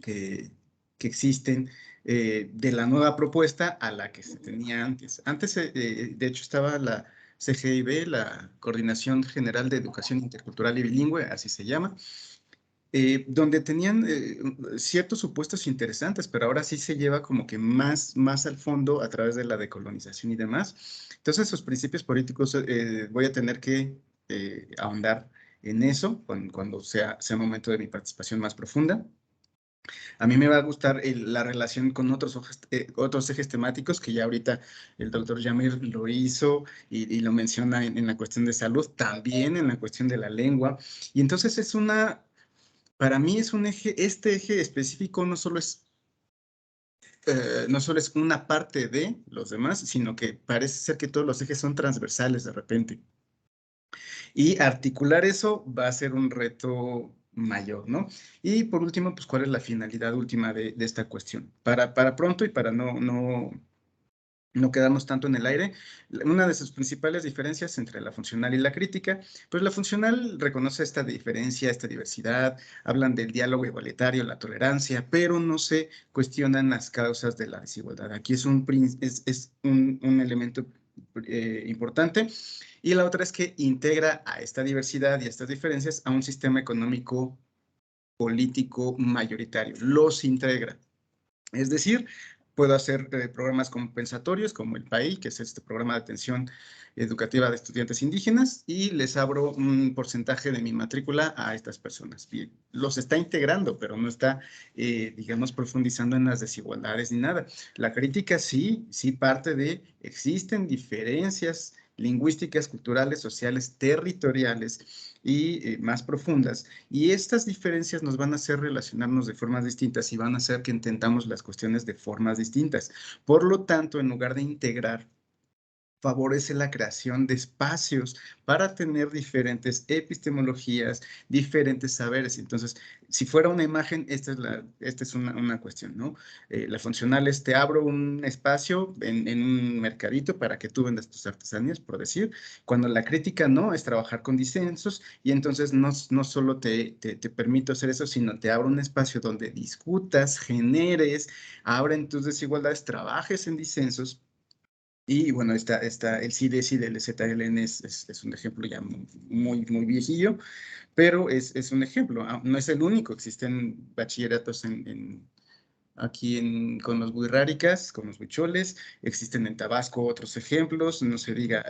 que existen de la nueva propuesta a la que se tenía antes. Antes, de hecho, estaba la CGIB, la Coordinación General de Educación Intercultural y Bilingüe, así se llama, donde tenían ciertos supuestos interesantes, pero ahora sí se lleva como que más al fondo a través de la decolonización y demás. Entonces, sus principios políticos voy a tener que ahondar en eso cuando sea momento de mi participación más profunda. A mí me va a gustar la relación con otros ejes temáticos que ya ahorita el doctor Yamir lo hizo y lo menciona en la cuestión de salud, también en la cuestión de la lengua. Y entonces para mí es un eje, este eje específico no solo es una parte de los demás, sino que parece ser que todos los ejes son transversales de repente. Y articular eso va a ser un reto mayor, ¿no? Y por último, pues, ¿cuál es la finalidad última de esta cuestión? Para pronto y para no quedarnos tanto en el aire, una de sus principales diferencias entre la funcional y la crítica, pues la funcional reconoce esta diferencia, esta diversidad, hablan del diálogo igualitario, la tolerancia, pero no se cuestionan las causas de la desigualdad. Aquí es un elemento importante. Y la otra es que integra a esta diversidad y a estas diferencias a un sistema económico político mayoritario. Los integra. Es decir, puedo hacer programas compensatorios como el PAI, que es este programa de atención educativa de estudiantes indígenas, y les abro un porcentaje de mi matrícula a estas personas. Bien, los está integrando, pero no está, digamos, profundizando en las desigualdades ni nada. La crítica sí parte de, existen diferencias lingüísticas, culturales, sociales, territoriales y más profundas. Y estas diferencias nos van a hacer relacionarnos de formas distintas y van a hacer que intentamos las cuestiones de formas distintas. Por lo tanto, en lugar de integrar, favorece la creación de espacios para tener diferentes epistemologías, diferentes saberes. Entonces, si fuera una imagen, esta es una cuestión, ¿no? La funcional es, te abro un espacio en un mercadito para que tú vendas tus artesanías, por decir. Cuando la crítica no, es trabajar con disensos y entonces no solo te permito hacer eso, sino te abro un espacio donde discutas, generes, abren tus desigualdades, trabajes en disensos. Y bueno, el CIDES y del ZLN es un ejemplo ya muy viejillo, pero es un ejemplo. No es el único, existen bachilleratos aquí con los wixárikas, con los huicholes, existen en Tabasco otros ejemplos, no se diga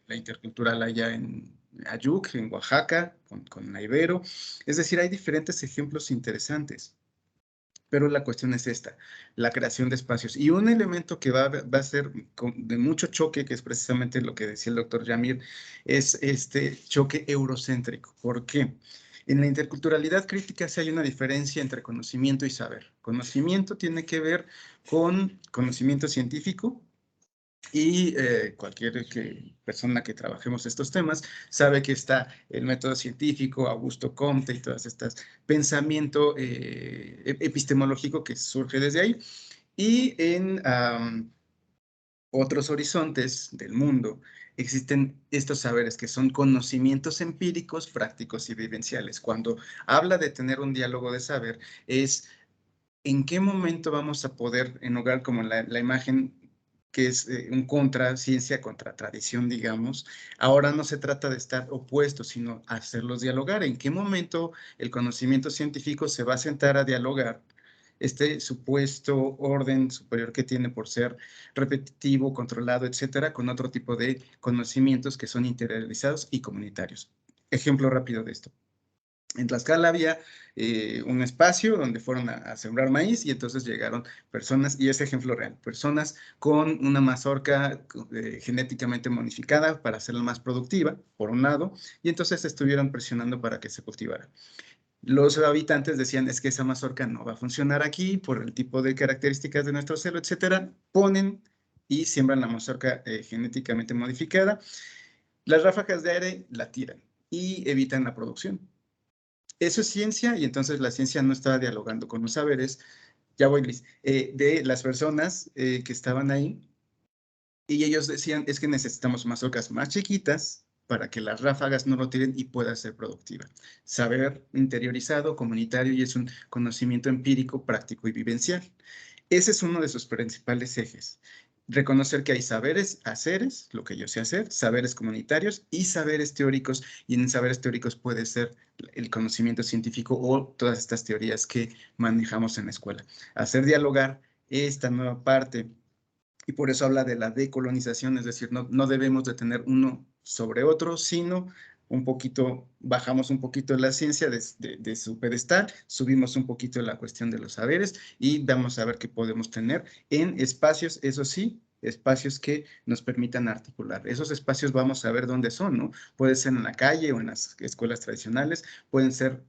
la intercultural allá en Ayuc, en Oaxaca, con la Ibero. Es decir, hay diferentes ejemplos interesantes. Pero la cuestión es esta, la creación de espacios. Y un elemento que va a ser de mucho choque, que es precisamente lo que decía el doctor Yamir, es este choque eurocéntrico. ¿Por qué? En la interculturalidad crítica sí hay una diferencia entre conocimiento y saber. Conocimiento tiene que ver con conocimiento científico, y cualquier persona que trabajemos estos temas sabe que está el método científico, Augusto Comte y todas estas pensamiento epistemológico que surge desde ahí. Y en otros horizontes del mundo existen estos saberes que son conocimientos empíricos, prácticos y vivenciales. Cuando habla de tener un diálogo de saber, es en qué momento vamos a poder, en lugar como la imagen que es un ciencia contra tradición, digamos, ahora no se trata de estar opuestos, sino hacerlos dialogar. ¿En qué momento el conocimiento científico se va a sentar a dialogar este supuesto orden superior que tiene por ser repetitivo, controlado, etcétera, con otro tipo de conocimientos que son interiorizados y comunitarios? Ejemplo rápido de esto. En Tlaxcala había un espacio donde fueron a sembrar maíz y entonces llegaron personas, y ese ejemplo real, personas con una mazorca genéticamente modificada para hacerla más productiva, por un lado, y entonces estuvieron presionando para que se cultivara. Los habitantes decían, es que esa mazorca no va a funcionar aquí por el tipo de características de nuestro suelo, etcétera. Ponen y siembran la mazorca genéticamente modificada. Las ráfagas de aire la tiran y evitan la producción. eso es ciencia y entonces la ciencia no está dialogando con los saberes. Ya voy, Liz. De las personas que estaban ahí y ellos decían, es que necesitamos mazorcas más chiquitas para que las ráfagas no lo tiren y pueda ser productiva. Saber interiorizado, comunitario y es un conocimiento empírico, práctico y vivencial. Ese es uno de sus principales ejes. Reconocer que hay saberes, haceres, lo que yo sé hacer, saberes comunitarios y saberes teóricos. Y en saberes teóricos puede ser el conocimiento científico o todas estas teorías que manejamos en la escuela. Hacer dialogar esta nueva parte. Y por eso habla de la decolonización, es decir, no debemos de tener uno sobre otro, sino un poquito, bajamos un poquito la ciencia de su pedestal, subimos un poquito la cuestión de los saberes y vamos a ver qué podemos tener en espacios, eso sí, espacios que nos permitan articular. Esos espacios vamos a ver dónde son, ¿no? Puede ser en la calle o en las escuelas tradicionales, pueden ser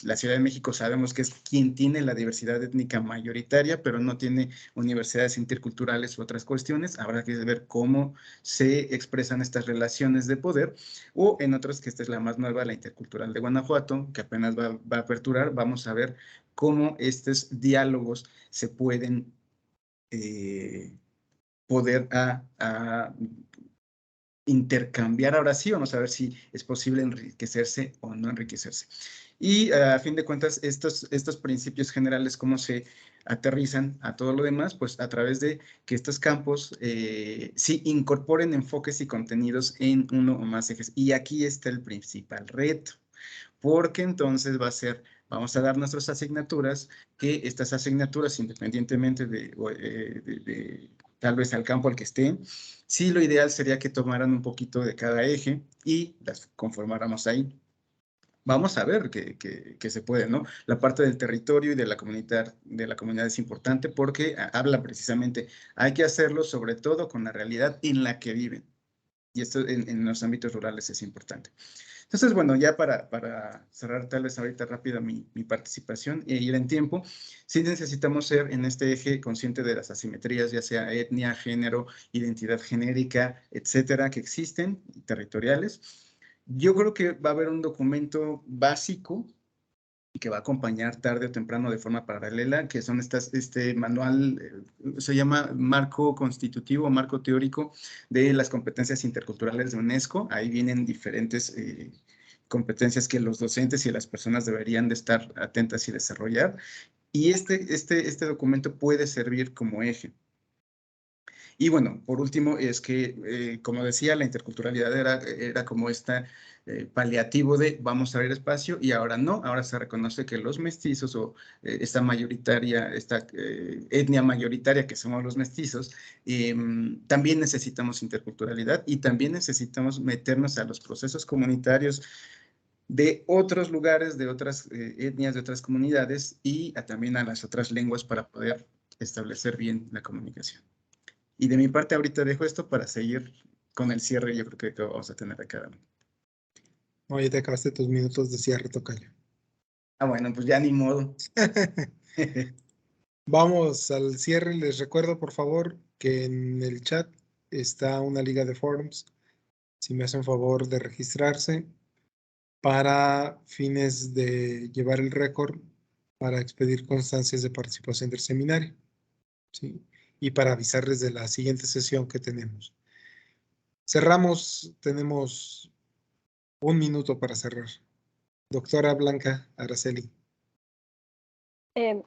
la Ciudad de México sabemos que es quien tiene la diversidad étnica mayoritaria, pero no tiene universidades interculturales u otras cuestiones. Habrá que ver cómo se expresan estas relaciones de poder, o en otras, que esta es la más nueva, la Intercultural de Guanajuato, que apenas va a aperturar. Vamos a ver cómo estos diálogos se pueden poder intercambiar. Ahora sí, vamos a ver si es posible enriquecerse o no enriquecerse. Y a fin de cuentas, estos principios generales, ¿cómo se aterrizan a todo lo demás? Pues a través de que estos campos sí incorporen enfoques y contenidos en uno o más ejes. Y aquí está el principal reto, porque entonces va a ser, vamos a dar nuestras asignaturas, que estas asignaturas, independientemente de tal vez al campo al que estén, sí, lo ideal sería que tomaran un poquito de cada eje y las conformáramos ahí. Vamos a ver que se puede, ¿no? La parte del territorio y de la comunidad es importante porque habla precisamente, hay que hacerlo sobre todo con la realidad en la que viven. Y esto en los ámbitos rurales es importante. Entonces, bueno, ya para cerrar tal vez ahorita rápida mi participación e ir en tiempo, sí necesitamos ser en este eje consciente de las asimetrías, ya sea etnia, género, identidad genérica, etcétera, que existen, territoriales. Yo creo que va a haber un documento básico que va a acompañar tarde o temprano de forma paralela, que son este manual, se llama Marco Constitutivo, Marco Teórico de las Competencias Interculturales de UNESCO. Ahí vienen diferentes competencias que los docentes y las personas deberían de estar atentas y desarrollar. Y este documento puede servir como eje. Y bueno, por último, es que, como decía, la interculturalidad era como paliativo de vamos a abrir espacio y ahora no, ahora se reconoce que los mestizos o esta etnia mayoritaria que somos los mestizos, también necesitamos interculturalidad y también necesitamos meternos a los procesos comunitarios de otros lugares, de otras etnias, de otras comunidades y también a las otras lenguas para poder establecer bien la comunicación. Y de mi parte ahorita dejo esto para seguir con el cierre, yo creo que vamos a tener acá. No, ya te acabaste tus minutos de cierre, tocayo. Bueno, pues ya ni modo. Vamos al cierre. Les recuerdo, por favor, que en el chat está una liga de forums. Si me hacen favor de registrarse para fines de llevar el récord para expedir constancias de participación del seminario, ¿sí? Y para avisarles de la siguiente sesión que tenemos. Cerramos, tenemos un minuto para cerrar. Doctora Blanca Araceli.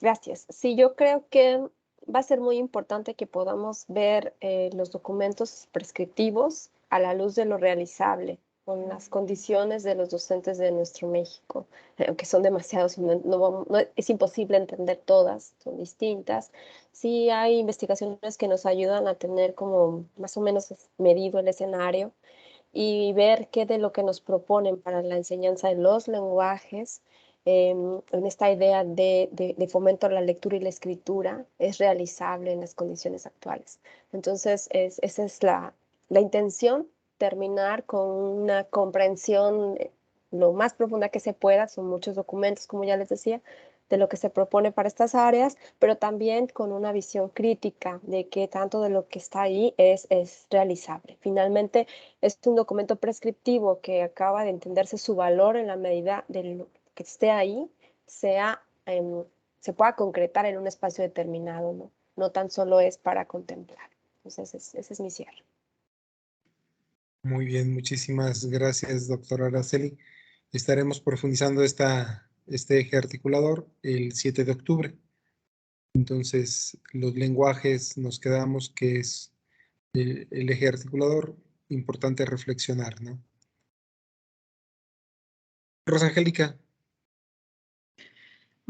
Gracias. Sí, yo creo que va a ser muy importante que podamos ver los documentos prescriptivos a la luz de lo realizable, con las condiciones de los docentes de nuestro México, aunque son demasiados, es imposible entender todas, son distintas. Sí hay investigaciones que nos ayudan a tener como más o menos medido el escenario y ver qué de lo que nos proponen para la enseñanza de los lenguajes, en esta idea de fomento a la lectura y la escritura, es realizable en las condiciones actuales. Entonces, esa es la intención, terminar con una comprensión lo más profunda que se pueda. Son muchos documentos, como ya les decía, de lo que se propone para estas áreas, pero también con una visión crítica de que tanto de lo que está ahí es realizable. Finalmente, es un documento prescriptivo que acaba de entenderse su valor en la medida de que esté ahí sea, se pueda concretar en un espacio determinado, ¿no? No tan solo es para contemplar. Entonces, ese es mi cierre. Muy bien, muchísimas gracias, doctora Araceli. Estaremos profundizando este eje articulador el 7 de octubre. Entonces, los lenguajes nos quedamos que es el eje articulador, importante reflexionar, ¿no? Rosangélica.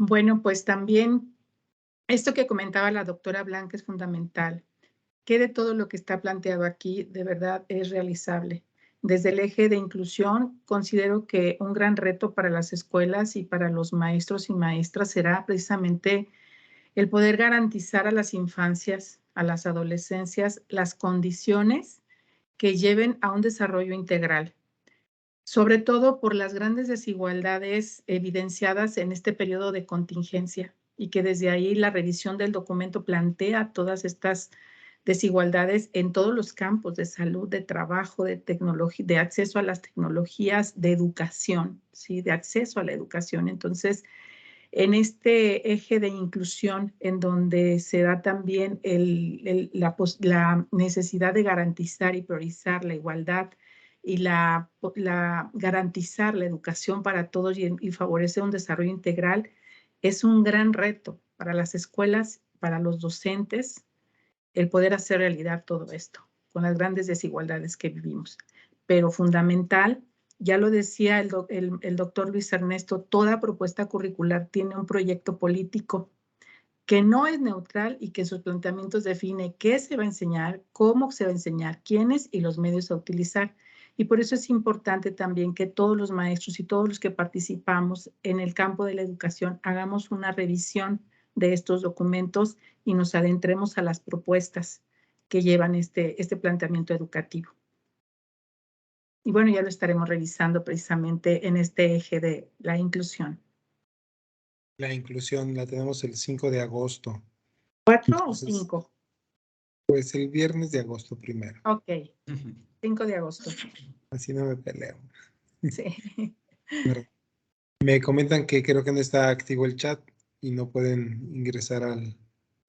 Bueno, pues también esto que comentaba la doctora Blanca es fundamental. ¿Qué de todo lo que está planteado aquí de verdad es realizable? Desde el eje de inclusión, considero que un gran reto para las escuelas y para los maestros y maestras será precisamente el poder garantizar a las infancias, a las adolescencias, las condiciones que lleven a un desarrollo integral, sobre todo por las grandes desigualdades evidenciadas en este periodo de contingencia y que desde ahí la revisión del documento plantea todas estas desigualdades en todos los campos de salud, de trabajo, de tecnología, de acceso a las tecnologías, de educación, ¿sí? De acceso a la educación. Entonces, en este eje de inclusión, en donde se da también la necesidad de garantizar y priorizar la igualdad y garantizar la educación para todos y favorecer un desarrollo integral, es un gran reto para las escuelas, para los docentes, el poder hacer realidad todo esto, con las grandes desigualdades que vivimos. Pero fundamental, ya lo decía el doctor Luis Ernesto, toda propuesta curricular tiene un proyecto político que no es neutral y que en sus planteamientos define qué se va a enseñar, cómo se va a enseñar, quiénes y los medios a utilizar. Y por eso es importante también que todos los maestros y todos los que participamos en el campo de la educación hagamos una revisión de estos documentos y nos adentremos a las propuestas que llevan este planteamiento educativo. Y bueno, ya lo estaremos revisando precisamente en este eje de la inclusión. La inclusión la tenemos el 5 de agosto. ¿4 o 5? Pues el viernes de agosto primero. Ok, 5 de agosto. Así no me peleo. Sí. Me comentan que creo que no está activo el chat y no pueden ingresar a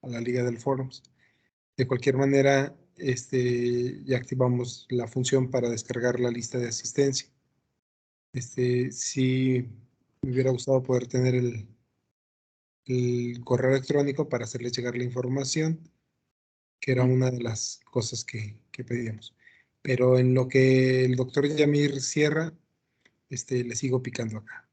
la Liga del Forums. De cualquier manera, ya activamos la función para descargar la lista de asistencia. Sí me hubiera gustado poder tener el correo electrónico para hacerles llegar la información, que era una de las cosas que pedíamos. Pero en lo que el doctor Yamir cierra, le sigo picando acá.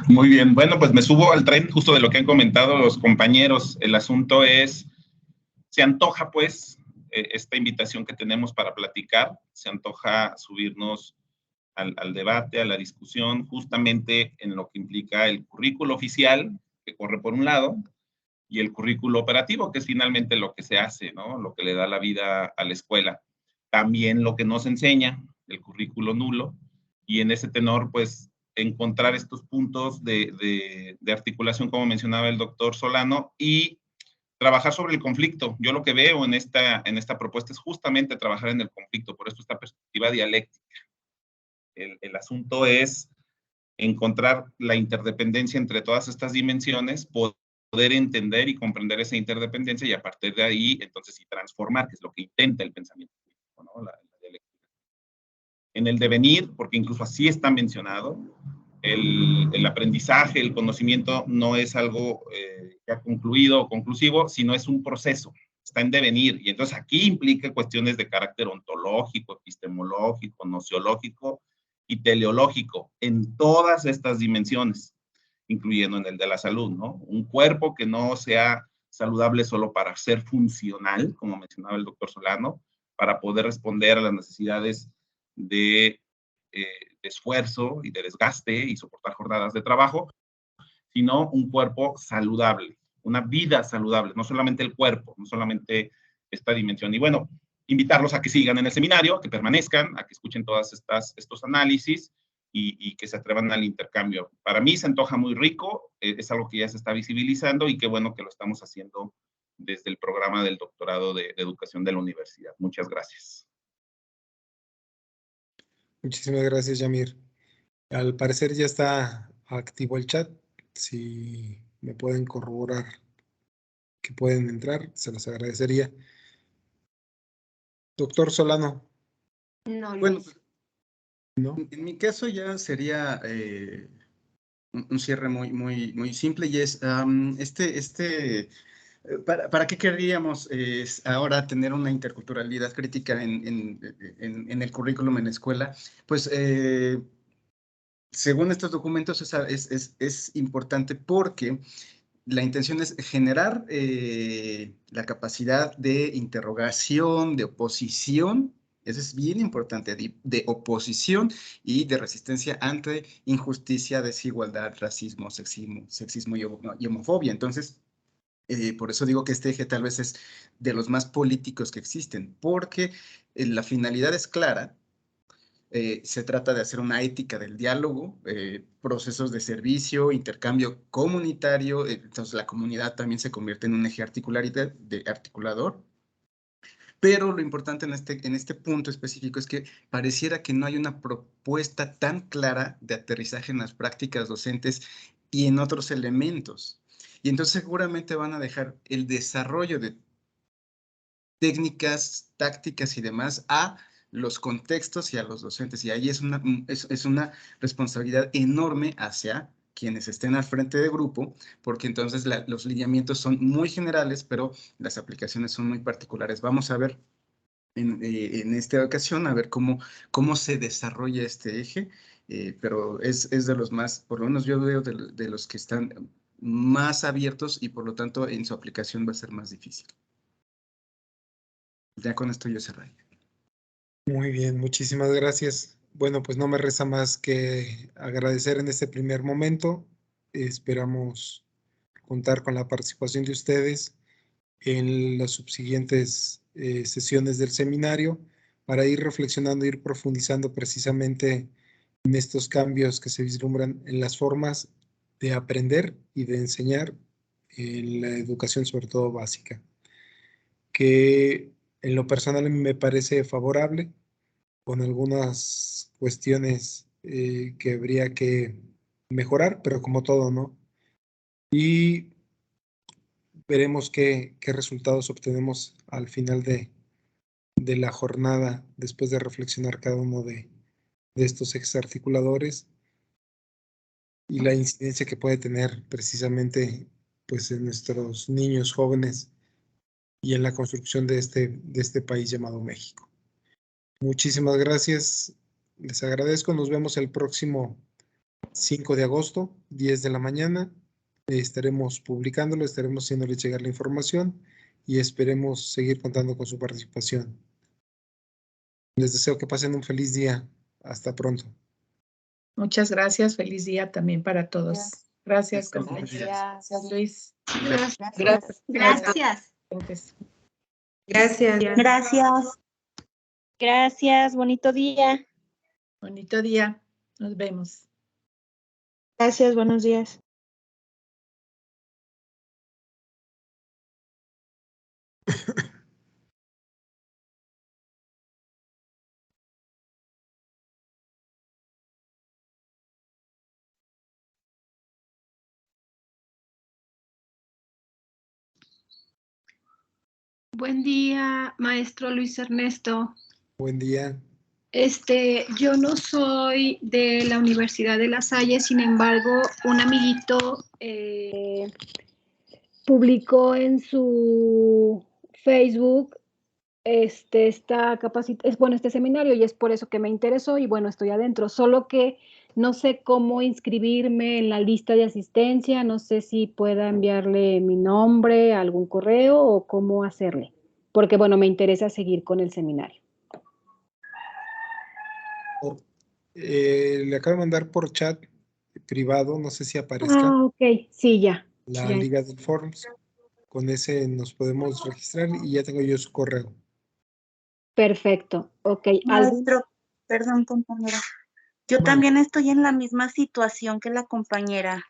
Muy bien, bueno, pues me subo al tren justo de lo que han comentado los compañeros. El asunto es, se antoja pues esta invitación que tenemos para platicar, se antoja subirnos al debate, a la discusión, justamente en lo que implica el currículo oficial, que corre por un lado, y el currículo operativo, que es finalmente lo que se hace, ¿no? Lo que le da la vida a la escuela. También lo que nos enseña, el currículo nulo, y en ese tenor, pues, encontrar estos puntos de articulación, como mencionaba el doctor Solano, y trabajar sobre el conflicto. Yo lo que veo en esta propuesta es justamente trabajar en el conflicto, por eso esta perspectiva dialéctica. El asunto es encontrar la interdependencia entre todas estas dimensiones, poder entender y comprender esa interdependencia y a partir de ahí, entonces, sí transformar, que es lo que intenta el pensamiento crítico, ¿no? La dialéctica. En el devenir, porque incluso así está mencionado, el aprendizaje, el conocimiento no es algo ya concluido o conclusivo, sino es un proceso, está en devenir. Y entonces aquí implica cuestiones de carácter ontológico, epistemológico, nociológico y teleológico en todas estas dimensiones, incluyendo en el de la salud, ¿no? Un cuerpo que no sea saludable solo para ser funcional, como mencionaba el doctor Solano, para poder responder a las necesidades de esfuerzo y de desgaste y soportar jornadas de trabajo, sino un cuerpo saludable, una vida saludable, no solamente el cuerpo, no solamente esta dimensión. Y bueno, invitarlos a que sigan en el seminario, a que permanezcan, a que escuchen todas estos análisis y que se atrevan al intercambio. Para mí se antoja muy rico, es algo que ya se está visibilizando y qué bueno que lo estamos haciendo desde el programa del doctorado de educación de la universidad. Muchas gracias. Muchísimas gracias, Yamir. Al parecer ya está activo el chat. Si me pueden corroborar que pueden entrar, se los agradecería. Doctor Solano. No, Bueno, Luis. ¿No? en mi caso ya sería un cierre muy simple y es ¿para qué querríamos ahora tener una interculturalidad crítica en el currículum en la escuela? Pues según estos documentos es importante porque la intención es generar la capacidad de interrogación, de oposición. Eso es bien importante, de oposición y de resistencia ante injusticia, desigualdad, racismo, sexismo y homofobia. Entonces, por eso digo que este eje tal vez es de los más políticos que existen, porque la finalidad es clara. Se trata de hacer una ética del diálogo, procesos de servicio, intercambio comunitario. Entonces la comunidad también se convierte en un eje articulador. Pero lo importante en este punto específico es que pareciera que no hay una propuesta tan clara de aterrizaje en las prácticas docentes y en otros elementos. Y entonces seguramente van a dejar el desarrollo de técnicas, tácticas y demás a los contextos y a los docentes. Y ahí es una responsabilidad enorme hacia quienes estén al frente de grupo, porque entonces los lineamientos son muy generales, pero las aplicaciones son muy particulares. Vamos a ver en esta ocasión, a ver cómo se desarrolla este eje, pero es de los más, por lo menos yo veo de los que están más abiertos y por lo tanto en su aplicación va a ser más difícil. Ya con esto yo cerré. Muy bien, muchísimas gracias. Bueno, pues no me resta más que agradecer en este primer momento. Esperamos contar con la participación de ustedes en las subsiguientes sesiones del seminario para ir reflexionando, ir profundizando precisamente en estos cambios que se vislumbran en las formas de aprender y de enseñar en la educación, sobre todo básica, que en lo personal me parece favorable, con algunas cuestiones que habría que mejorar, pero como todo, ¿no? Y veremos qué resultados obtenemos al final de la jornada, después de reflexionar cada uno de estos exarticuladores y la incidencia que puede tener precisamente pues, en nuestros niños jóvenes y en la construcción de este país llamado México. Muchísimas gracias, les agradezco, nos vemos el próximo 5 de agosto, 10 de la mañana. Estaremos publicándolo, estaremos haciéndole llegar la información y esperemos seguir contando con su participación. Les deseo que pasen un feliz día. Hasta pronto. Muchas gracias. Feliz día también para todos. Gracias, compañeros. Gracias, Luis. Gracias. Gracias. Gracias. Gracias. Gracias. Bonito día. Bonito día. Nos vemos. Gracias. Buenos días. Buen día, maestro Luis Ernesto. Buen día. Yo no soy de la Universidad de La Salle, sin embargo, un amiguito publicó en su Facebook este seminario y es por eso que me interesó y bueno, estoy adentro, solo que no sé cómo inscribirme en la lista de asistencia, no sé si pueda enviarle mi nombre, algún correo o cómo hacerle, porque bueno, me interesa seguir con el seminario. Le acabo de mandar por chat privado, no sé si aparezca Ok, sí, ya. la Ya. liga de forms. Con ese nos podemos registrar y ya tengo yo su correo. Perfecto, ok. Maestro, perdón, compañera. Yo también estoy en la misma situación que la compañera.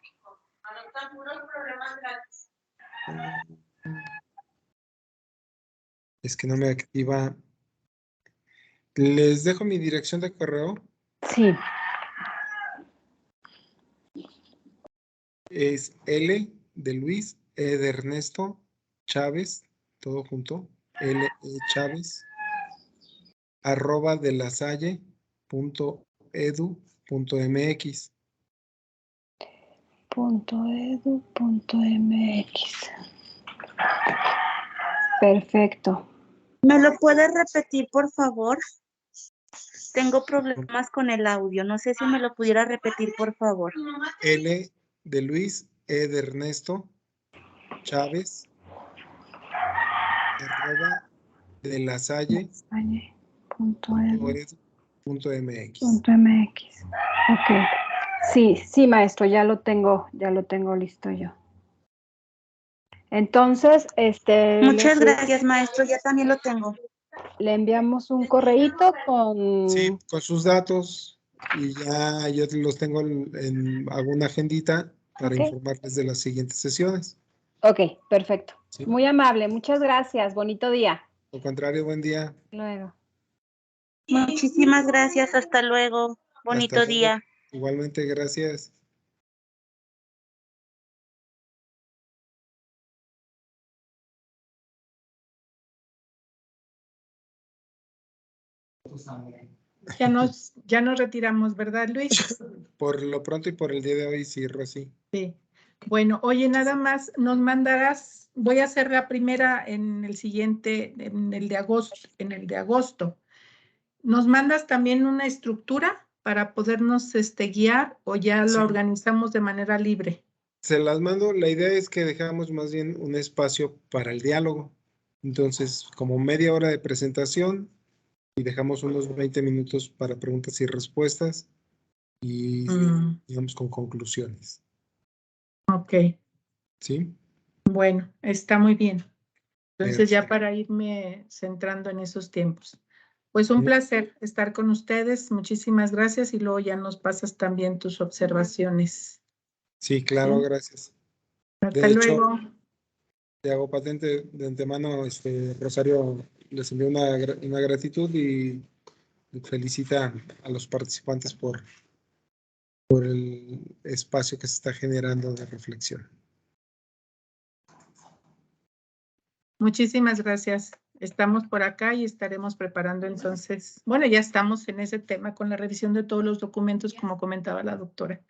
Es que no me activa. Les dejo mi dirección de correo. Sí. es L de Luis, E de Ernesto, Chávez, todo junto, L E Chávez, @delasalle.edu.mx. .edu.mx. Perfecto. ¿Me lo puede repetir, por favor? Tengo problemas con el audio. No sé si me lo pudiera repetir, por favor. L de Luis, E de Ernesto, Chávez, @delasalle.edu.mx. Ok. Sí, sí, maestro, ya lo tengo listo yo. Entonces, Muchas gracias, maestro. Ya también lo tengo. le enviamos un correíto con... Sí, con sus datos y ya yo los tengo en alguna agendita para Ok. informarles de las siguientes sesiones. Ok, perfecto. Sí. Muy amable, muchas gracias. Bonito día. Al contrario, buen día. Luego. Muchísimas gracias. Hasta luego. Bonito Hasta luego. día. Igualmente, gracias. Ya nos retiramos, ¿verdad, Luis? Por lo pronto y por el día de hoy, sí, Rosy. Sí. Bueno, oye, nada más nos mandarás, voy a hacer la primera en el siguiente, en el de agosto. ¿Nos mandas también una estructura para podernos guiar o ya Sí. lo organizamos de manera libre? Se las mando. La idea es que dejamos más bien un espacio para el diálogo. Entonces, como media hora de presentación y dejamos unos 20 minutos para preguntas y respuestas y digamos con conclusiones. Ok, ¿Sí? bueno, está muy bien. Entonces ya Perfecto. para irme centrando en esos tiempos. Pues un Sí. placer estar con ustedes. Muchísimas gracias y luego ya nos pasas también tus observaciones. Sí, claro, Sí. gracias. Hasta De hecho, luego. te hago patente de antemano, Rosario les envió una gratitud y felicita a los participantes por el espacio que se está generando de reflexión. Muchísimas gracias. Estamos por acá y estaremos preparando entonces. Bueno, ya estamos en ese tema con la revisión de todos los documentos, como comentaba la doctora.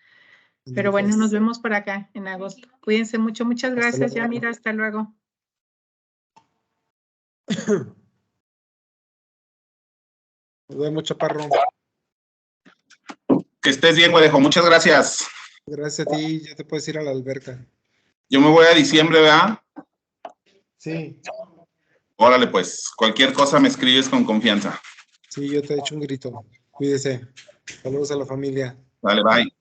Pero bueno, nos vemos por acá en agosto. Cuídense mucho. Muchas gracias, Yamira. Hasta luego. Nos vemos, Chaparro. Que estés bien, Guadejo. Muchas gracias. Gracias a ti. Ya te puedes ir a la alberca. Yo me voy a diciembre, ¿verdad? Sí. Órale, pues. Cualquier cosa me escribes con confianza. Sí, yo te he hecho un grito. Cuídese. Saludos a la familia. Dale, bye.